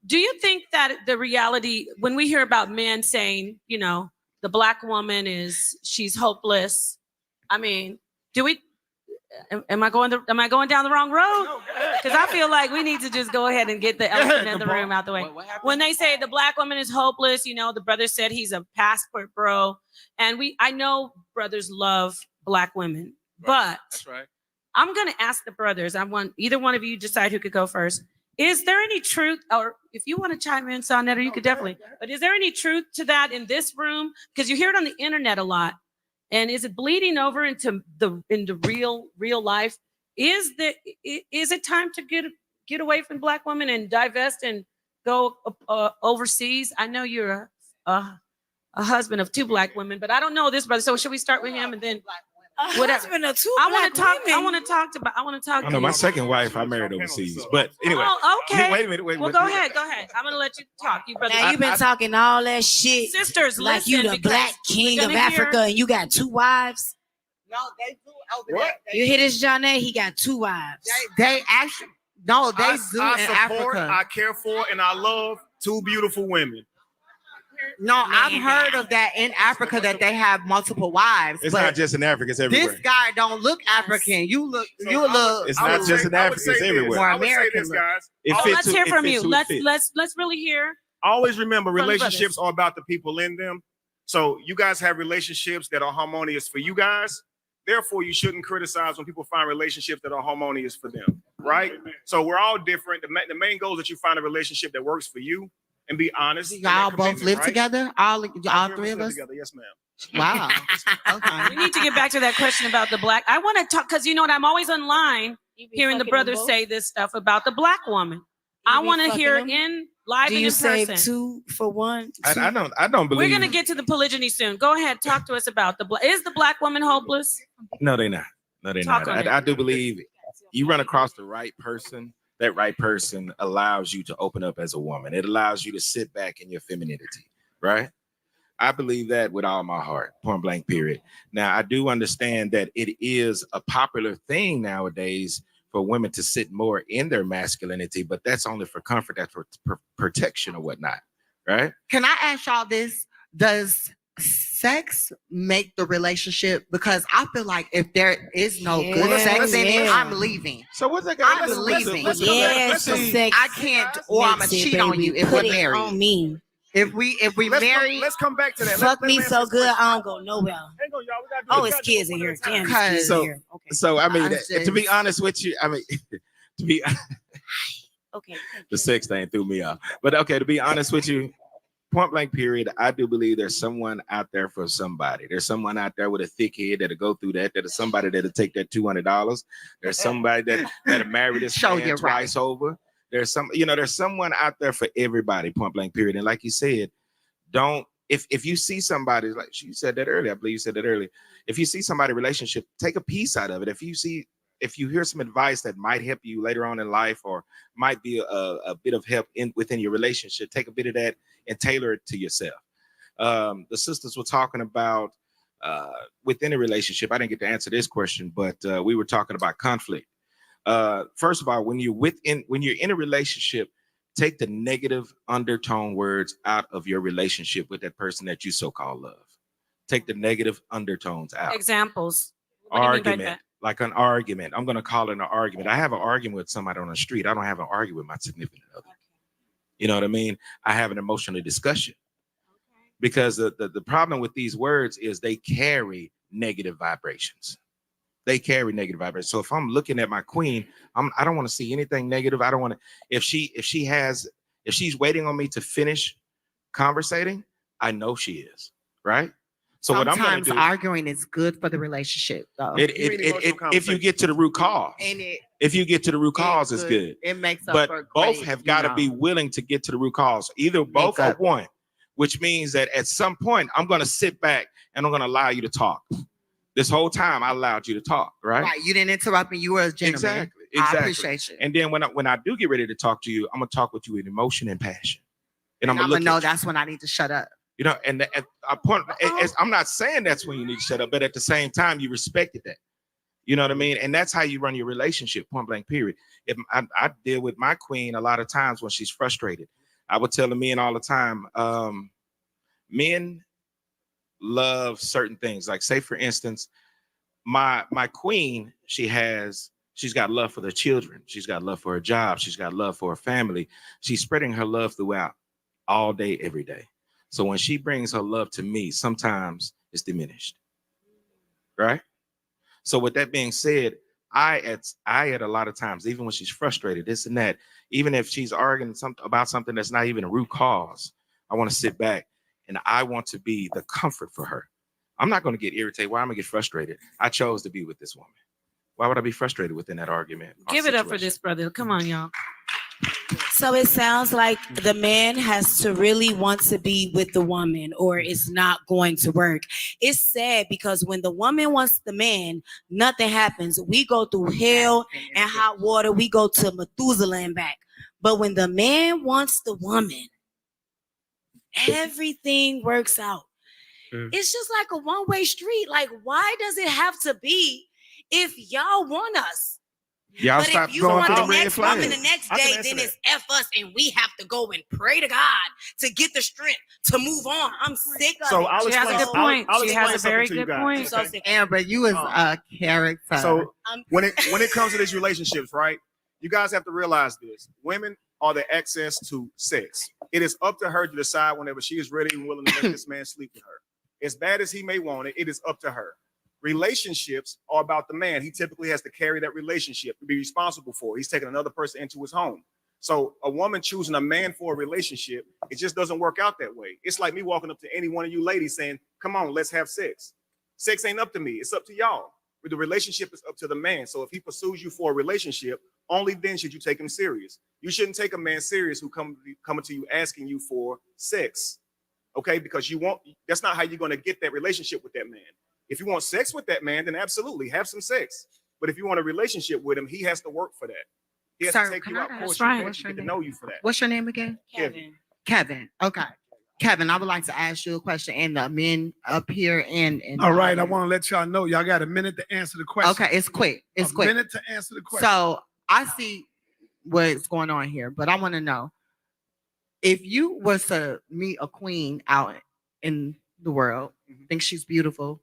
do you think that the reality when we hear about men saying, the black woman she's hopeless? I mean, am I going down the wrong road? Because I feel like we need to just go ahead and get the elephant in the room out the way. When they say the black woman is hopeless, the brother said he's a passport bro, and I know brothers love black women, but That's right. I'm gonna ask the brothers. I want either one of you decide who could go first. Is there any truth, or if you want to chime in, SaaNeter, you could definitely. But is there any truth to that in this room? Because you hear it on the internet a lot. And is it bleeding over into real life? Is it time to get away from black women and divest and go overseas? I know you're a husband of 2 black women, but I don't know this brother. So should we start with him and then whatever? Husband of 2 I black want to talk. women. I want to talk I know to my you. second wife I married overseas, but anyway. Oh, okay. Wait a minute. Well, go ahead. I'm gonna let you talk. You brothers. Now you've been talking all that shit. Sisters, like you listen, the because black king we're of gonna Africa and you got 2 wives. no, they do over there. You hear this, Johnny? He got 2 wives. They actually do I in support, Africa. I care for, and I love 2 beautiful women. No, I've heard of that in Africa that they have multiple wives. It's but not just in Africa, it's everywhere. this guy don't look African. You look. It's not just in Africa, it's everywhere. More I would say American this, look. guys. Let's hear from you. Let's really hear. Always remember, From the relationships brothers. are about the people in them. So you guys have relationships that are harmonious for you guys. Therefore, you shouldn't criticize when people find relationships that are harmonious for them. right? So we're all different. The main goal is that you find a relationship that works for you and be honest. Y'all both live together? All three of us? Together. Yes, ma'am. Wow. Okay. We need to get back to that question about the black. I want to talk because you know what? I'm always online hearing the brothers say this stuff about the black woman. I want to hear it in live and in person. Save 2 for 1? I don't believe. We're gonna get to the polygyny soon. Go ahead, talk to us about is the black woman hopeless? No, they're not. No, they're Talk not. on it. I do believe you run across the right person. That right person allows you to open up as a woman. It allows you to sit back in your femininity, right? I believe that with all my heart, point blank, period. Now, I do understand that it is a popular thing nowadays for women to sit more in their masculinity, but that's only for comfort, that's for protection or whatnot, right? Can I ask y'all this? Does sex make the relationship? Because I feel like if there is no good sex in it, I'm leaving. So what's that? I'm leaving. I can't, or I'm gonna cheat on you if we're married. On me. If we marry, let's come back to that. Fuck me so good, I don't go nowhere. Hang on, y'all. We gotta do Oh, it. it's kids in here. Damn, it's Cause- kids in here. Okay. So I mean, to be honest with you, I mean, to be Okay. the sex thing threw me off. But okay, to be honest with you, point blank, period, I do believe there's someone out there for somebody. There's someone out there with a thick head that'll go through that. There's somebody that'll take that $200. There's somebody that'll marry this man twice over. There's someone out there for everybody, point blank, period. And like you said, if you see somebody, like you said that earlier, I believe you said that earlier. If you see somebody relationship, take a piece out of it. If you hear some advice that might help you later on in life or might be a bit of help within your relationship, take a bit of that and tailor it to yourself. The sisters were talking about within a relationship. I didn't get to answer this question, but we were talking about conflict. First of all, when you're in a relationship, take the negative undertone words out of your relationship with that person that you so-called love. Take the negative undertones out. Examples. What do you mean by Argument. that? Like an argument. I'm going to call it an argument. I have an argument with somebody on the street. I don't have an argument with my significant other. You know what I mean? I have an emotional discussion. Because the problem with these words is they carry negative vibrations. They carry negative vibrations. So if I'm looking at my queen, I don't want to see anything negative. I don't want to. If she's waiting on me to finish conversating, I know she is, right? So what I'm going to do, arguing is good for the relationship, though. If you get to the root cause, if you get to the root cause, it's good. It makes up But for both great, have got to be willing to get to the root cause, either both or one, which means that at some point I'm going to sit back and I'm going to allow you to talk. This whole time I allowed you to talk, right? Right. You didn't interrupt me. You were a gentleman. Exactly. I appreciate you. And then when I do get ready to talk to you, I'm gonna talk with you with emotion and passion. And I'm gonna know that's when I need to shut up. You know, and at a point, I'm not saying that's when you need to shut up, but at the same time, you respected that. You know what I mean? And that's how you run your relationship, point blank, period. If I deal with my queen a lot of times when she's frustrated. I would tell the men all the time, men love certain things. Like say, for instance, my queen, she's got love for the children. She's got love for her job. She's got love for her family. She's spreading her love throughout all day, every day. So when she brings her love to me, sometimes it's diminished, right? So with that being said, I at a lot of times, even when she's frustrated, this and that, even if she's arguing about something that's not even a root cause, I want to sit back and I want to be the comfort for her. I'm not going to get irritated. Why am I going to get frustrated? I chose to be with this woman. Why would I be frustrated within that argument? Give it up for this brother. Come on, y'all. So it sounds like the man has to really want to be with the woman or it's not going to work. It's sad because when the woman wants the man, nothing happens. We go through hell and hot water. We go to Methuselah and back. But when the man wants the woman, everything works out. It's just like a one-way street. Like, why does it have to be if y'all want us? Y'all but stop if you going want through the the red next woman flags. the next day, then it's F us and we have to go and pray to God to get the strength to move on. I'm sick of it. She has a good point. She has a very good point. So sick. Amber, you is a character. So when it comes to these relationships, right? You guys have to realize this. Women are the access to sex. It is up to her to decide whenever she is ready and willing to make this man sleep with her. As bad as he may want it, it is up to her. Relationships are about the man. He typically has to carry that relationship, to be responsible for it. He's taking another person into his home. So a woman choosing a man for a relationship, it just doesn't work out that way. It's like me walking up to any one of you ladies saying, come on, let's have sex. Sex ain't up to me. It's up to y'all. But the relationship is up to the man. So if he pursues you for a relationship, only then should you take him serious. You shouldn't take a man serious who coming to you asking you for sex. Okay? Because that's not how you're going to get that relationship with that man. If you want sex with that man, then absolutely have some sex. But if you want a relationship with him, he has to work for that. He has to take you out, course you, get to know you for that. What's your name again? Kevin. Okay. Kevin, I would like to ask you a question, and the men up here and all right, I want to let y'all know y'all got a minute to answer the question. Okay, it's quick. It's quick. A minute to answer the question. So I see what's going on here, but I want to know if you was to meet a queen out in the world, think she's beautiful,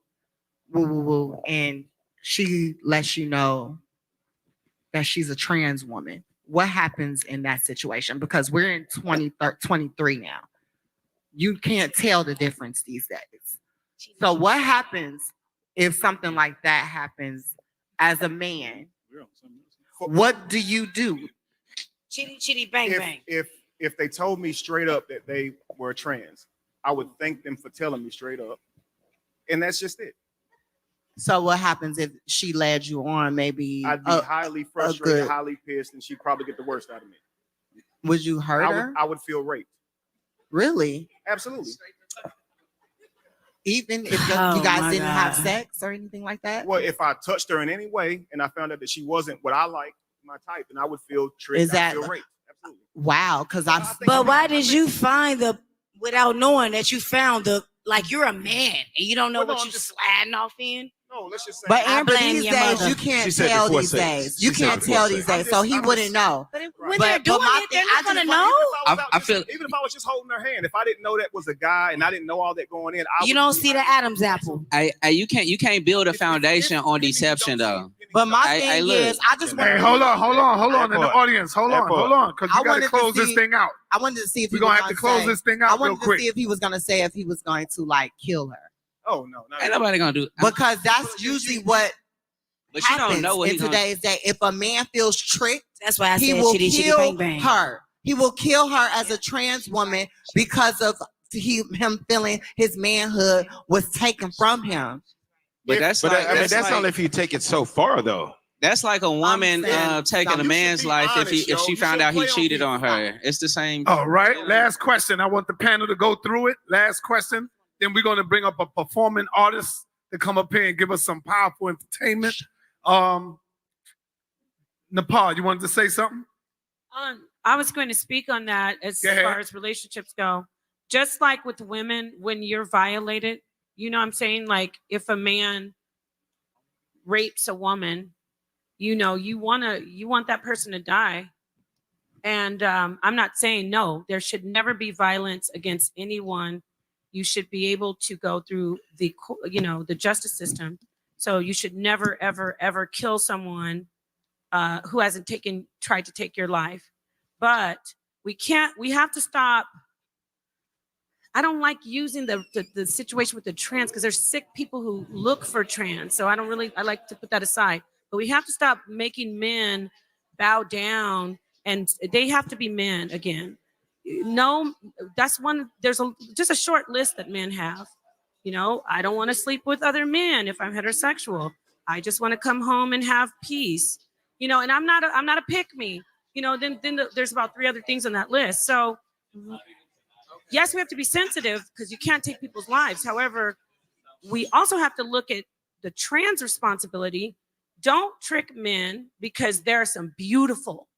woo woo woo, and she lets you know that she's a trans woman. What happens in that situation? Because we're in 2023 now. You can't tell the difference these days. So what happens if something like that happens as a man? What do you do? Chitty chitty bang bang. If they told me straight up that they were trans, I would thank them for telling me straight up. And that's just it. So what happens if she led you on? Maybe I'd be highly frustrated, highly pissed, and she'd probably get the worst out of me. Would you hurt her? I would feel raped. Really? Absolutely. Even if you guys didn't have sex or anything like that? Well, if I touched her in any way and I found out that she wasn't what I like, my type, then I would feel tricked. I'd feel raped. Absolutely. Wow, because But why did you find without knowing that you found like you're a man and you don't know what you're sliding off in? No, let's just say. But Amber, these days you can't tell these days. You can't tell these days, so he wouldn't know. But when they're doing it, they're not gonna know. I feel even if I was just holding her hand, if I didn't know that was a guy and I didn't know all that going in, you don't see the Adam's apple. You can't build a foundation on deception though. But my thing is, I just want. Hey, hold on in the audience. Hold on, because we got to close this thing out. I wanted to see if we're gonna have to close this thing out. I wanted to see if he was gonna say if he was going to like kill her. Oh no, ain't nobody gonna do. Because that's usually what. But you don't know what in today's day. If a man feels tricked, that's why he will kill her. He will kill her as a trans woman because of him feeling his manhood was taken from him. But that's only if you take it so far, though. That's like a woman taking a man's life if she found out he cheated on her. It's the same. All right. Last question. I want the panel to go through it. Last question. Then we're going to bring up a performing artist to come up here and give us some powerful entertainment. Napah, you wanted to say something? I was going to speak on that as far as relationships go. Just like with women, when you're violated, you know what I'm saying? Like if a man rapes a woman, you know, you want that person to die. And I'm not saying no, there should never be violence against anyone. You should be able to go through the justice system. So you should never, ever, ever kill someone who hasn't tried to take your life. But we have to stop. I don't like using the situation with the trans because there's sick people who look for trans. So I like to put that aside. But we have to stop making men bow down and they have to be men again. No, that's one. There's just a short list that men have. You know, I don't want to sleep with other men if I'm heterosexual. I just want to come home and have peace. You know, and I'm not a pick me. You know, then there's about 3 other things on that list. So yes, we have to be sensitive because you can't take people's lives. However, we also have to look at the trans responsibility. Don't trick men because there are some beautiful.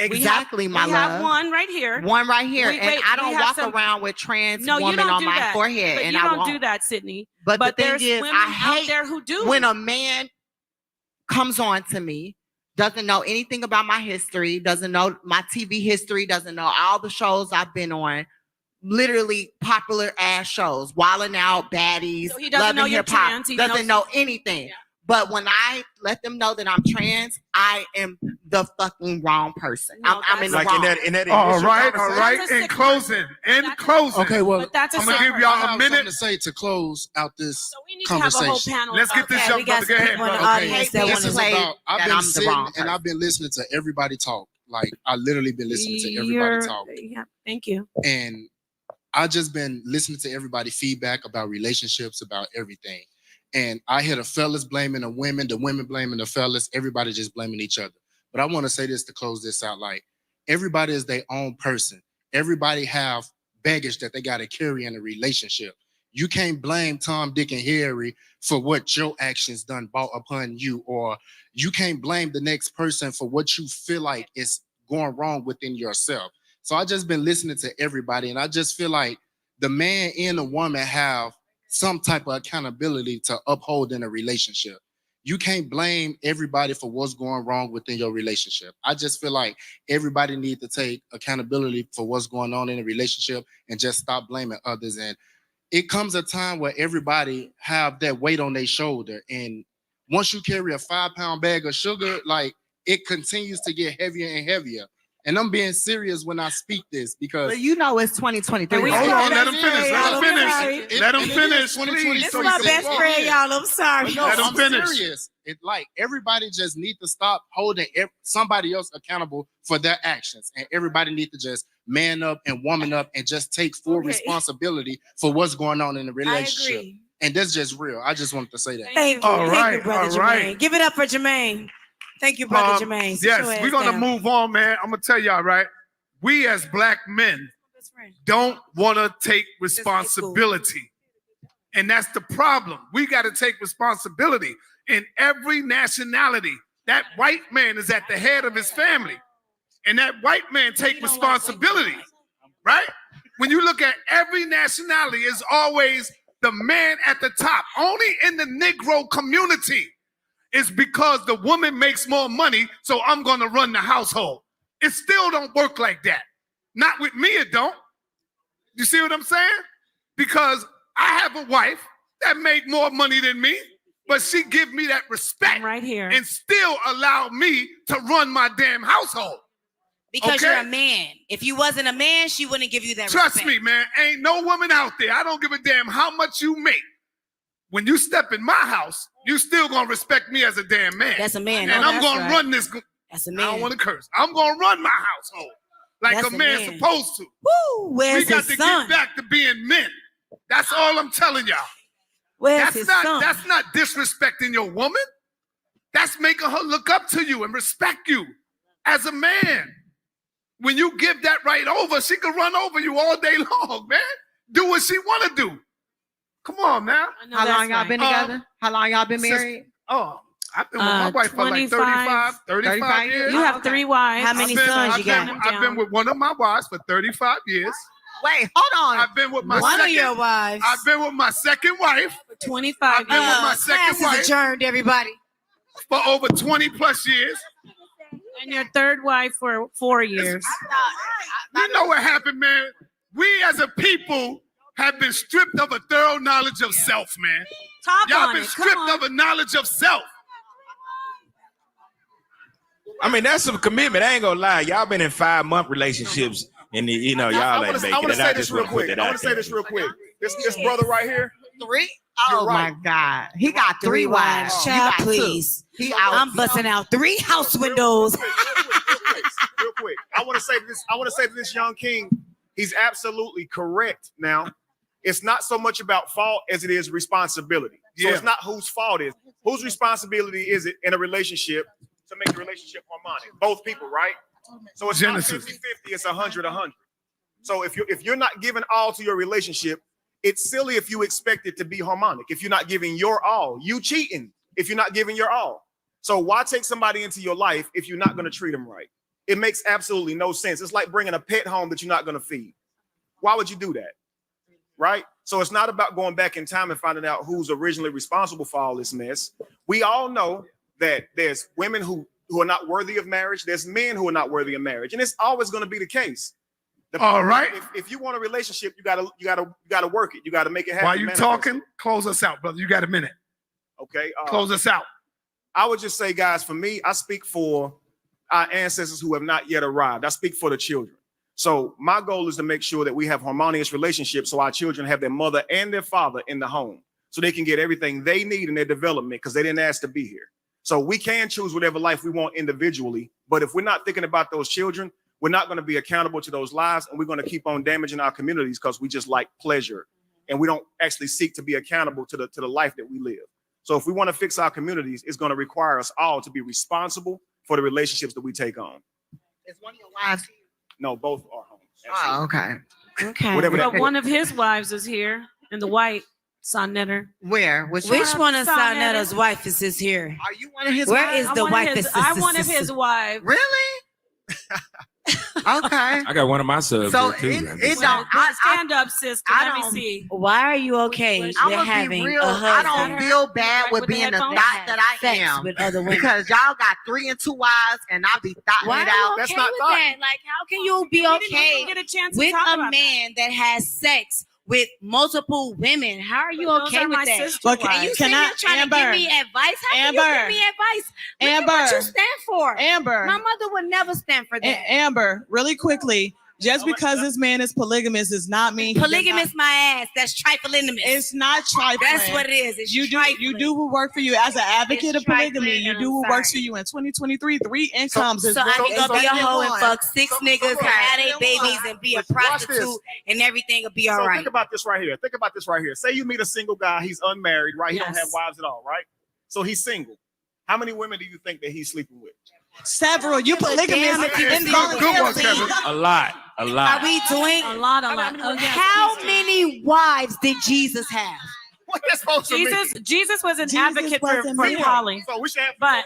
Exactly, my love. We have one right here. One right here. And I don't walk around with trans woman on my forehead. But and you I don't do that, Sydney. But the thing is, women I hate out there who do. When a man comes on to me, doesn't know anything about my history, doesn't know my TV history, doesn't know all the shows I've been on, literally popular ass shows, Wildin' Out, Baddies, So he doesn't Love know and you're Hip Hop, trans. He doesn't knows- know anything. Yeah. But when I let them know that I'm trans, I am the fucking wrong person. No, I'm in the Like wrong. in that All initial right. conversation. In closing. Okay, well, But that's a I'm gonna separate- give y'all I a have minute. something to say to close out this So we need to have a whole conversation. panel. Let's get this young brother. Go ahead, brother. audience that this wanna is say about, I've that been I'm the sitting wrong and person. I've been listening to everybody talk. Like I literally been listening to everybody You're- talk. Yeah, thank you. And I just been listening to everybody feedback about relationships, about everything. And I hear the fellas blaming the women blaming the fellas, everybody just blaming each other. But I want to say this to close this out. Like everybody is their own person. Everybody have baggage that they got to carry in a relationship. You can't blame Tom, Dick, and Harry for what your actions done brought upon you, or you can't blame the next person for what you feel like is going wrong within yourself. So I just been listening to everybody, and I just feel like the man and the woman have some type of accountability to uphold in a relationship. You can't blame everybody for what's going wrong within your relationship. I just feel like everybody needs to take accountability for what's going on in a relationship and just stop blaming others. And it comes a time where everybody have that weight on their shoulder. And once you carry a 5-pound bag of sugar, like it continues to get heavier and heavier. And I'm being serious when I speak this because But you know it's 2023. Hold on, let him finish. Let him finish. Let him finish, please. This is my best friend, y'all. I'm sorry. But no, Let him I'm finish. serious. It like everybody just need to stop holding somebody else accountable for their actions, and everybody need to just man up and woman up and just take full responsibility for what's going on in the relationship. agree. And that's just real. I just wanted to say that. Thank you. All Thank right, you, brother all Jermaine. right. Give it up for Jermaine. Thank you, brother Jermaine. Sit your Yes, ass we're gonna down. move on, man. I'm gonna tell y'all, right? We as black men don't want to take responsibility. And that's the problem. We got to take responsibility in every nationality. That white man is at the head of his family. And that white man take responsibility, right? When you look at every nationality, it's always the man at the top. Only in the Negro community is because the woman makes more money, so I'm going to run the household. It still don't work like that. Not with me, it don't. You see what I'm saying? Because I have a wife that make more money than me, but she give me that respect right here and still allow me to run my damn household. Because Okay? you're a man. If you wasn't a man, she wouldn't give you that Trust respect. me, man. Ain't no woman out there. I don't give a damn how much you make. When you step in my house, you still gonna respect me as a damn man. That's a man. And No, I'm that's gonna right. run this. That's a I man. don't want to curse. I'm gonna run my household like That's a a man man. supposed to. Woo, where's We got his to son? get back to being men. That's all I'm telling y'all. Where's That's his not son? that's not disrespecting your woman. That's making her look up to you and respect you as a man. When you give that right over, she can run over you all day long, man. Do what she want to do. Come on now. How long y'all been together? How long y'all been married? Oh, I've been with my wife for like 35 years. You have 3 wives. How many sons you got? I've been with one of my wives for 35 years. Wait, hold on. I've been with my One second, of your wives. I've been with my second wife. 25 I've been with my Class second is wife adjourned, everybody. for over 20 plus years. And your third wife for 4 years. You know what happened, man? We as a people have been stripped of a thorough knowledge of self, man. Talk Y'all on been it. stripped Come on. of a knowledge of self. I mean, that's some commitment. I ain't gonna lie. Y'all been in 5-month relationships, and y'all I ain't making want to it. say I this just real want to put quick. that I out want to say there. this real quick. This brother right here. 3? You're Oh right. my God. He got 3 wives. You Child, got 2. please. He out. I'm busting out 3 house windows. Real quick. I want to say this. I want to say to this young king, he's absolutely correct. Now, it's not so much about fault as it is responsibility. So Yeah. it's not whose fault it is. Whose responsibility is it in a relationship to make the relationship harmonic? Both people, right? So it's Genesis. not 50-50, it's 100-100. So if you're not giving all to your relationship, it's silly if you expect it to be harmonic. If you're not giving your all, you cheating if you're not giving your all. So why take somebody into your life if you're not going to treat them right? It makes absolutely no sense. It's like bringing a pet home that you're not going to feed. Why would you do that? Right? So it's not about going back in time and finding out who's originally responsible for all this mess. We all know that there's women who are not worthy of marriage. There's men who are not worthy of marriage. And it's always going to be the case. All right. If you want a relationship, you gotta work it. You gotta make it happen. While you manifest talking, it. close us out, brother. You got a minute. Okay. Close us out. I would just say, guys, for me, I speak for our ancestors who have not yet arrived. I speak for the children. So my goal is to make sure that we have harmonious relationships so our children have their mother and their father in the home so they can get everything they need in their development because they didn't ask to be here. So we can choose whatever life we want individually, but if we're not thinking about those children, we're not going to be accountable to those lives, and we're going to keep on damaging our communities because we just like pleasure, and we don't actually seek to be accountable to the life that we live. So if we want to fix our communities, it's going to require us all to be responsible for the relationships that we take on. Is one of your wives here? No, both are home. Oh, okay. Okay. Whatever But that- one of his wives is here in the white, SaaNeter. Where? Which one of SaaNeter's wife is here? Are you one of his Where wives? is the wife? I'm one of his wives. Really? Okay. I got one of my subs So here too. it don't. Stand up, sister. I Let me don't- see. Why are you okay with I'm gonna having be real. a I husband? don't feel bad Right with with the being the headphones? thought that I Sex am with other women. because y'all got 3 and 2 wives, and I be thoughting Why it are out. you okay That's not with thought. that? Like, how can you be We didn't okay even get a chance to with talk a about man that has sex with multiple women? How are you But those okay are my with that? sister Well, can And you you- sitting can here I- trying to give Amber, me advice? How can you Amber, give me advice? Look at what you stand for. Amber. My mother would never stand for that. Amber, really quickly, just because this man is polygamous does not mean he does Polygamous not- my ass. That's triflingamous. It's not trifling. That's what it is. It's You trifling. do what work for you as an advocate It's of polygamy. trifling, You and do I'm what works for sorry. you in 2023. 3 incomes is So I what can is go be a what you hoe and want. fuck 6 niggas and have their babies and be a Watch this. prostitute and everything will be all So right. think about this right here. Think about this right here. Say you meet a single guy, he's unmarried, right? He don't Yes. have wives at all, right? So he's single. How many women do you think that he's sleeping with? Several. You Damn polygamous. if you It's didn't going Good one, to Kevin. A lot. Are we doing? A lot. Oh, yes, How please do. many wives did Jesus have? What that's supposed to mean? Jesus was an Jesus advocate for wasn't for zero. poly. So we should have But wives.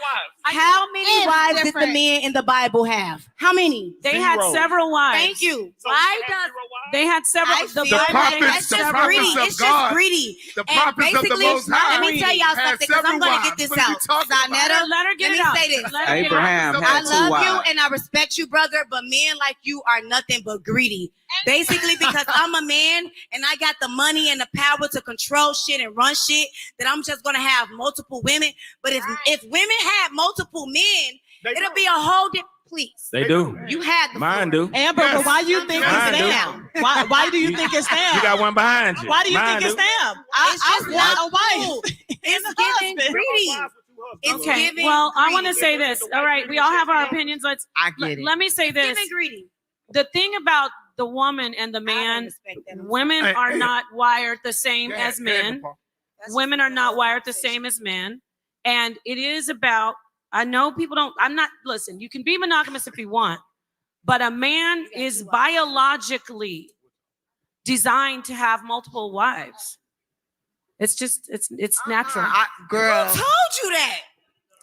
How many It's wives did the different. men in the Bible have? How many? They had Zero. several wives. Thank you. So we Why should have does 0 wives? They had several. I The feel The Bible prophets- had that's the just prophets greedy? of It's God, just greedy. the And prophets of the basically, Most High let me tell y'all had something because I'm several going to wives. get this What are you out. talking about? SaaNeter, Let her get let it me out. say this. Let her get it out. Abraham I had 2 love you wives. and I respect you, brother, but men like you are nothing but greedy. Basically, because I'm a man and I got the money and the power to control shit and run shit, that I'm just gonna have multiple women. But if women had multiple men, it'll be a whole different. Please, They do. you had the Mine floor. do. Amber, Yes. but why do you think Mine it's do. them? Why do you think it's them? You got one behind you. Why do you Mine think it's do. them? It's I just want not a wife. cool. And It's a giving husband. greedy. It's Okay. giving Well, I want to greedy. say this. All right, we all have our opinions. I get it. Let me say this. Giving greedy. The thing about the woman and the man, women Hey, are hey. not wired the same Go ahead, as go ahead, men. Papa. Women are not wired the same as men. And it is about, I know people don't, listen, you can be monogamous if you want, but a man is biologically designed to have multiple wives. It's just, it's natural. Girl. Who told you that?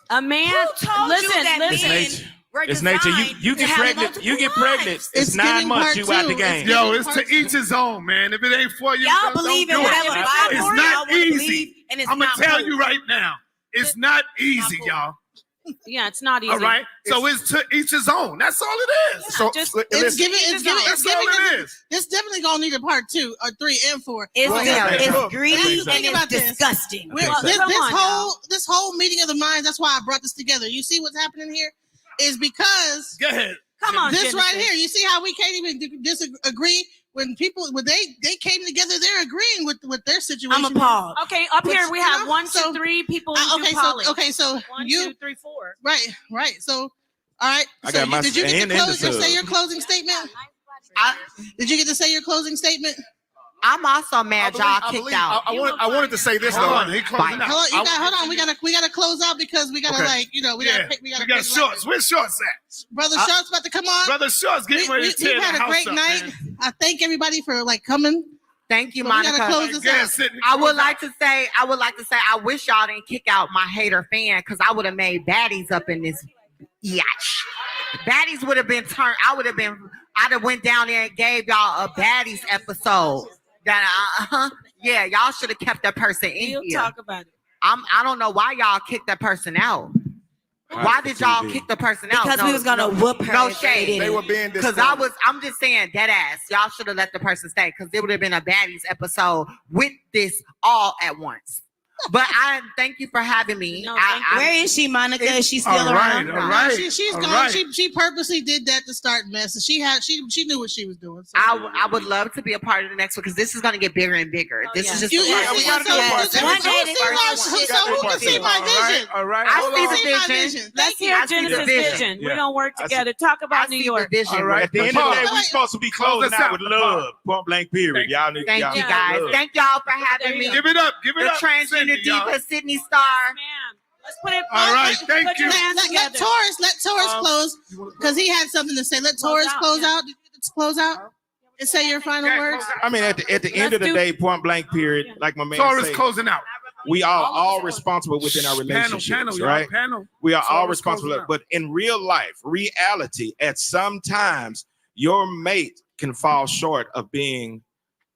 A man, Who told listen, you that It's listen. men nature. were It's nature. designed You to get have pregnant. You multiple get pregnant. wives? It's It's 9 giving months. part You out the two. game. Yo, it's to each his own, man. If it ain't for you, Y'all don't believe in do it. whatever If it's Bible It's y'all not wanna believe, easy. and it's I'm gonna not tell cool. you right now. It's not easy, cool. y'all. Yeah, it's not easy. All right. So it's to each his own. That's all it is. So just- It's giving. It's giving. That's It's giving. all it is. It's definitely gonna need a part 2 or 3 and 4. It's, Well, yeah, it's look, greedy think and it's about this. disgusting. Well, This, come this on whole meeting of the minds. That's why I brought this together. You see what's happening here is because Go ahead. Come on, this Genesis. right here. You see how we can't even disagree when people when they came together. They're agreeing with their situation. I'm appalled. Okay, up But, here we you have know, 1, 2, so- 3 people who do poly. So 1, you 2, 3, 4. right. So all right. I So got my did you get hand to in the close, just say sub. your closing statement? I, Did you get to say your closing statement? I'm also mad y'all kicked out. I wanted to say this Hold though. on, he closing out. Hold on. We gotta close out because we gotta Okay. we Yeah, gotta we got shorts. Where's shorts at? Brother Short's about to come on. Brother Shorts getting ready to tear We've the had a house great up, night. man. I thank everybody for coming. Thank you, But we gotta Monica. close this Yeah, out. sit- I would like to say, I wish y'all didn't kick out my hater fan because I would have made baddies up in this yacht. Baddies would have been turned. I'd have went down there and gave y'all a baddies episode. Yeah, y'all should have kept that person in We'll here. talk about it. I don't know why y'all kicked that person out. Why did y'all kick the person out? Because we was gonna whoop her No if they shade. didn't. They were being Because disgruntled. I'm just saying, dead ass. Y'all should have let the person stay because it would have been a baddies episode with this all at once. But I thank you for having me. No, Where is she, Monica? Is she still all right, around? all right. She's all gone. right. She purposely did that to start messes. She knew what she was doing. So. I would love to be a part of the next one because this is going to get bigger and bigger. This is just You, the first one. so who can see my vision? All right. I see the vision. Let's hear I see the Genesis vision. We're gonna work together. Talk about New York. All right. At the end of the day, Napah. we're supposed to be closing out with love. Point blank period. Y'all need Thank y'all you need guys. love. Thank y'all for having me. Give it up. Give it The up. transgender Sydney, y'all. diva, Sydney Star. Let's put it. All right. Put Thank your you. hands Let together. Taurus close because he had something to say. Let Taurus close out. Close out and say your final words. I mean, at the end of the day, point blank period, like my man Taurus said, closing out. we are all responsible within our relationships, Panel, y'all, right? panel. We are all Taurus responsible. closing out. But in real life, reality, at some times, your mate can fall short of being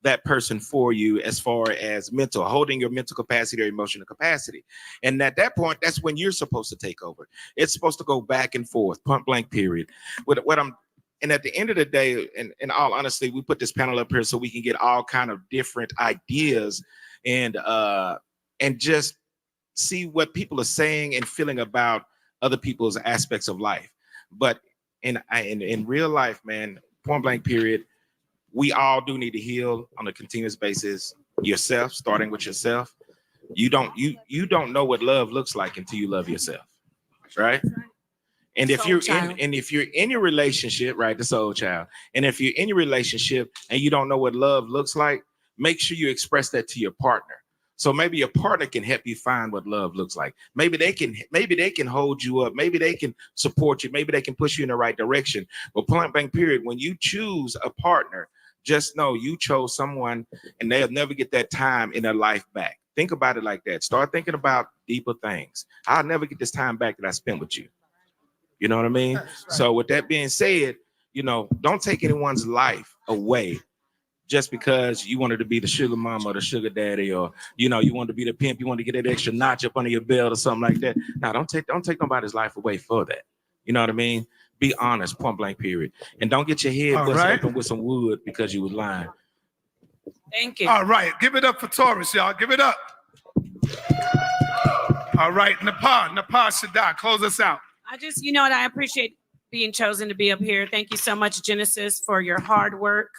that person for you as far as holding your mental capacity or emotional capacity. And at that point, that's when you're supposed to take over. It's supposed to go back and forth, point blank period. And at the end of the day, and in all honesty, we put this panel up here so we can get all kind of different ideas and just see what people are saying and feeling about other people's aspects of life. But in real life, man, point blank period, we all do need to heal on a continuous basis. Yourself, starting with yourself. You don't know what love looks like until you love yourself, right? And if you're in your relationship, right, the soul child, and if you're in your relationship and you don't know what love looks like, make sure you express that to your partner. So maybe your partner can help you find what love looks like. Maybe they can hold you up. Maybe they can support you. Maybe they can push you in the right direction. But point blank period, when you choose a partner, just know you chose someone and they'll never get that time in their life back. Think about it like that. Start thinking about deeper things. I'll never get this time back that I spent with you. You know what I mean? Right. So with that being said, don't take anyone's life away just because you wanted to be the sugar mama or the sugar daddy, or you wanted to be the pimp, you want to get that extra notch up under your belt or something like that. Now, don't take nobody's life away for that. You know what I mean? Be honest, point blank period. And don't get your head busted open with some wood because you was lying. Thank you. All right, give it up for Taurus, y'all. Give it up. All right, Napah, Shadah, close us out. I just, I appreciate being chosen to be up here. Thank you so much, Genesis, for your hard work,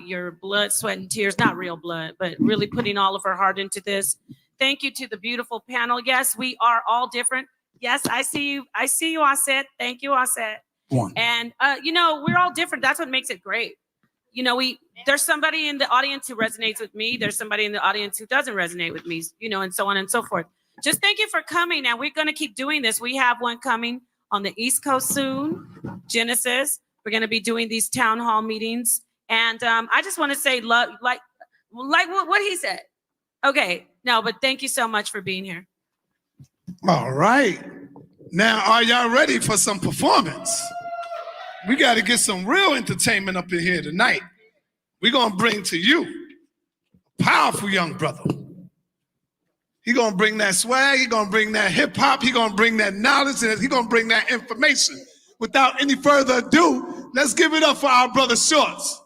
your blood, sweat, and tears. Not real blood, but really putting all of her heart into this. Thank you to the beautiful panel. Yes, we are all different. Yes, I see you. I see you, Aset. Thank you, Aset. And, we're all different. That's what makes it great. There's somebody in the audience who resonates with me. There's somebody in the audience who doesn't resonate with me, and so on and so forth. Just thank you for coming. And we're going to keep doing this. We have one coming on the East Coast soon, Genesis. We're going to be doing these town hall meetings. And I just want to say, love, like what he said. Okay. No, but thank you so much for being here. All right. Now, are y'all ready for some performance? We got to get some real entertainment up in here tonight. We're going to bring to you a powerful young brother. He's going to bring that swag. He's going to bring that hip hop. He's going to bring that knowledge. And he's going to bring that information. Without any further ado, let's give it up for our brother Shorts.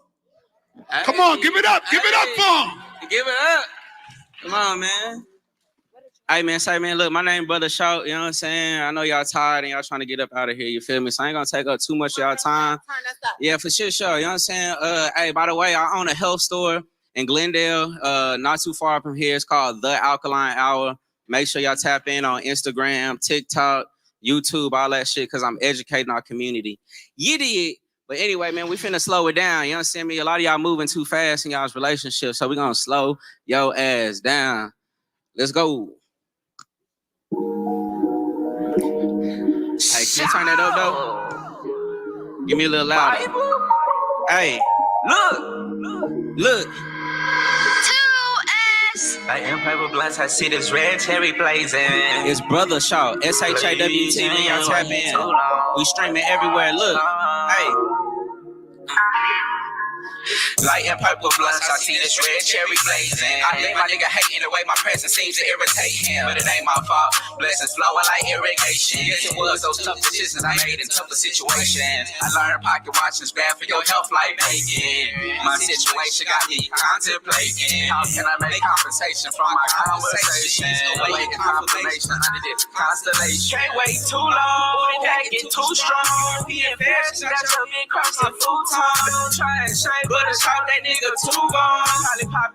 Hey, come on, give it up. Give it up for him. Give it up. Come on, man. Hey, man, look, my name Brother Short, you know what I'm saying? I know y'all tired and y'all trying to get up out of here, you feel me? So I ain't gonna take up too much of y'all time. Yeah, for sure, you know what I'm saying? Hey, by the way, I own a health store in Glendale, not too far from here. It's called The Alkaline Hour. Make sure y'all tap in on Instagram, TikTok, YouTube, all that shit, because I'm educating our community. You did. But anyway, man, we finna slow it down. You understand me? A lot of y'all moving too fast in y'all's relationship, so we gonna slow your ass down. Let's go. Hey, can you turn that up, though? Give me a little louder. Hey, look. 2S. I am paper blunts. I see this red cherry blazing. It's Brother Shaw, SHAWTV. Y'all tap in. We streaming everywhere. Look, hey. Light and purple blunts, I see this red cherry blazing. I think my nigga hating the way my presence seems to irritate him, but it ain't my fault. Blessings flowing like irrigation. Yes, it was those tough decisions I made in tougher situations. I learned pocket watching's bad for your health like bacon. My situation got me contemplating. How can I make compensation from my conversations? Awaiting confirmation under this constellation. Can't wait too long, can't get too strong. He invested, got your big cross the futon. Don't try and shake, but it's how that nigga too gone.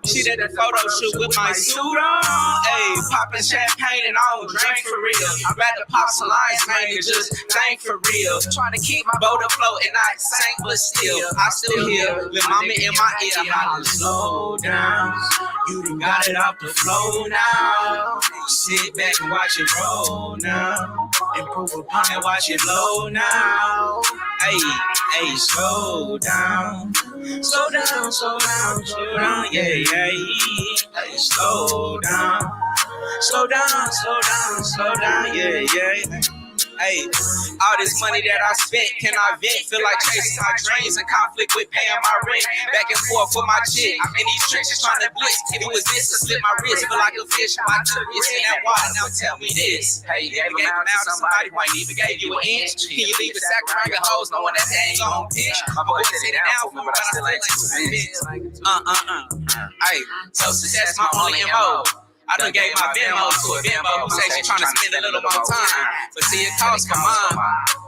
She did a photo shoot with my suit on. Ayy, popping champagne and I don't drink for real. I'd rather pop some ice, man, and just drink for real. Trying to keep my boat afloat and not sink, but still, I still hear the mama in my ear. Holla, slow down. You done got it off the flow now. Sit back and watch it roll now. Improve upon it, watch it blow now. Ayy, slow down. Slow down, slow down, slow down, yeah, yeah. Hey, slow down. Slow down, slow down, slow down, yeah, yeah. Hey, all this money that I spent, can I vent? Feel like chasing my dreams in conflict with paying my rent. Back and forth with my chick. I'm in these trenches trying to blitz. If it was this, to slip my wrist. Feel like a fish in my turrets in that water. Now tell me this. Hey, you gave them out to somebody who ain't even gave you an inch. Can you leave a sack of ragged hoes knowing that they ain't gon' pitch? My boy sit it down for me, but I still ain't too convinced. Hey, so success my only MO. I done gave my Venmo to a Venmo who say she tryna spend a little more time. But see, it costs for mine,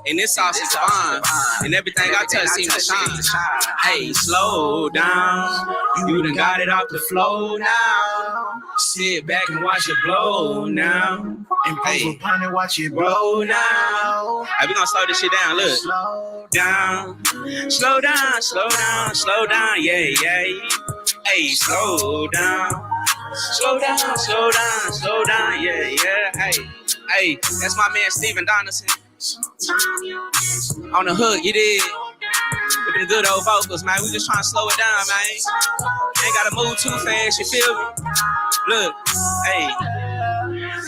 and this sauce is fine, and everything I touch seems to shine. Hey, slow down, you done got it off the flow now. Sit back and watch it blow now. And hey, upon it, watch it blow now. Hey, we gonna slow this shit down, look. Slow down, slow down, slow down, slow down, yeah, yeah. Hey, slow down. Slow down, slow down, slow down, yeah, yeah, hey, that's my man Steven Donaldson. On the hook, you did. With them good old vocals, man. We just trying to slow it down, man. Ain't gotta move too fast, you feel me? Look, hey.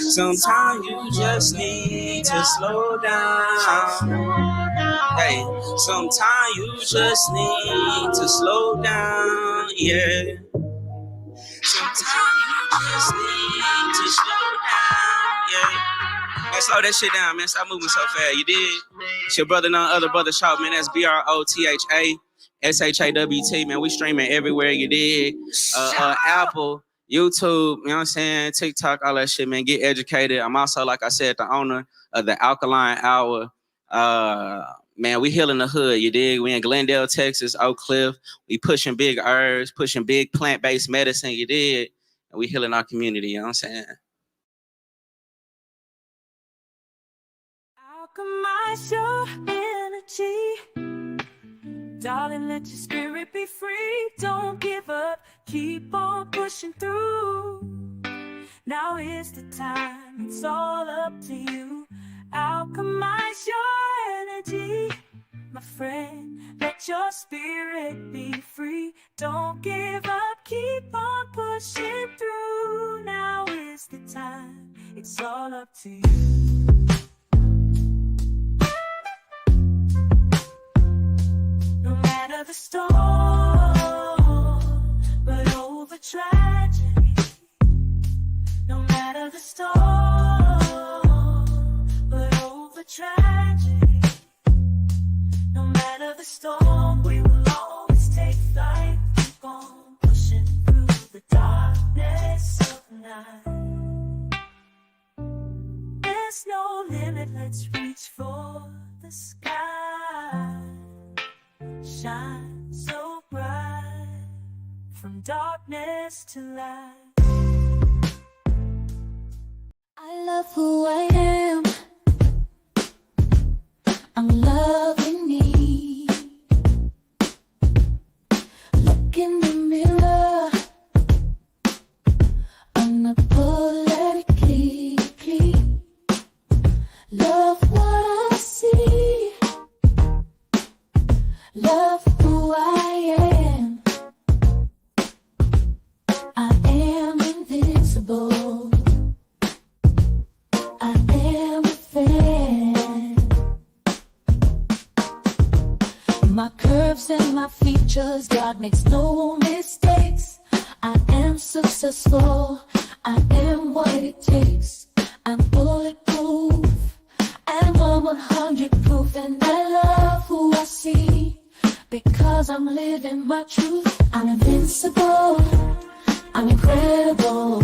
Sometimes you just need to slow down. Hey, sometimes you just need to slow down, yeah. Sometimes you just need to slow down, yeah. Man, slow that shit down, man. Stop moving so fast. You did? It's your brother, none other brother Shout, man. That's BROTHA SHAWT, man. We streaming everywhere. You did? Apple, YouTube, you know what I'm saying? TikTok, all that shit, man. Get educated. I'm also, like I said, the owner of the Alkaline Hour. Man, we healing the hood, you dig? We in Glendale, Texas, Oak Cliff. We pushing big herbs, pushing big plant-based medicine, you dig? And we healing our community, you know what I'm saying? Alchemize your energy. Darling, let your spirit be free. Don't give up. Keep on pushing through. Now is the time. It's all up to you. Alchemize your energy, my friend. Let your spirit be free. Don't give up, keep on pushing through. Now is the time, it's all up to you. No matter the storm, but over tragedy. No matter the storm, tragedy. No matter the storm, we will always take flight. Keep on pushing through the darkness of night. There's no limit, let's reach for the sky. Shine so bright, from darkness to light. I love who I am. I'm loving me. Look in the mirror, unapologetically. Love what I see. Love who I am. I am invincible. I My curves and my features, God makes no mistakes. I am successful, I am what it takes. I'm bulletproof, and I'm 100 proof. And I love who I see, because I'm living my truth. I'm invincible, I'm incredible,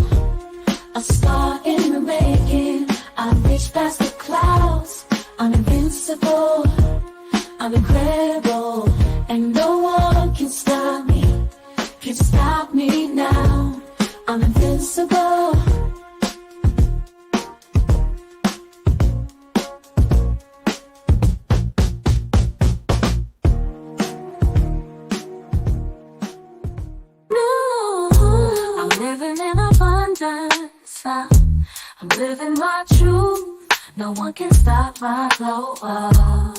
a star in the making. I reach past the clouds. I'm invincible, I'm incredible, and no one can stop me, can stop me now. I'm invincible. I'm living in abundance. I'm living my truth. No one can stop my glow up.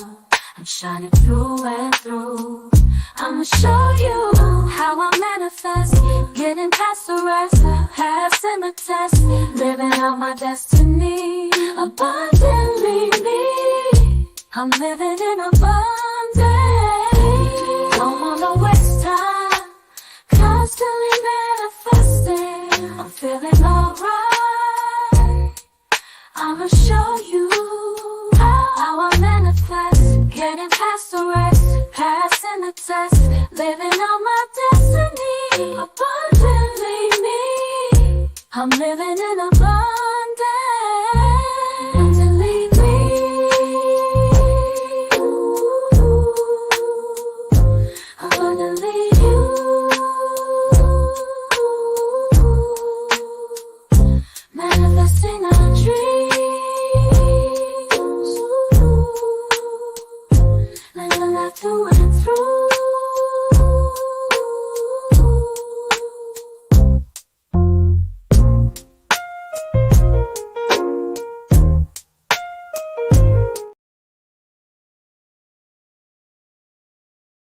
I'm shining through and through. I'ma show you how I manifest, getting past the rest, passing the test, living out my destiny, abundantly me. I'm living in abundance. Don't wanna waste time, constantly manifesting. I'm feeling alright. I'ma show you how I manifest, getting past the rest, passing the test, living out my destiny, abundantly me. I'm living in abundance.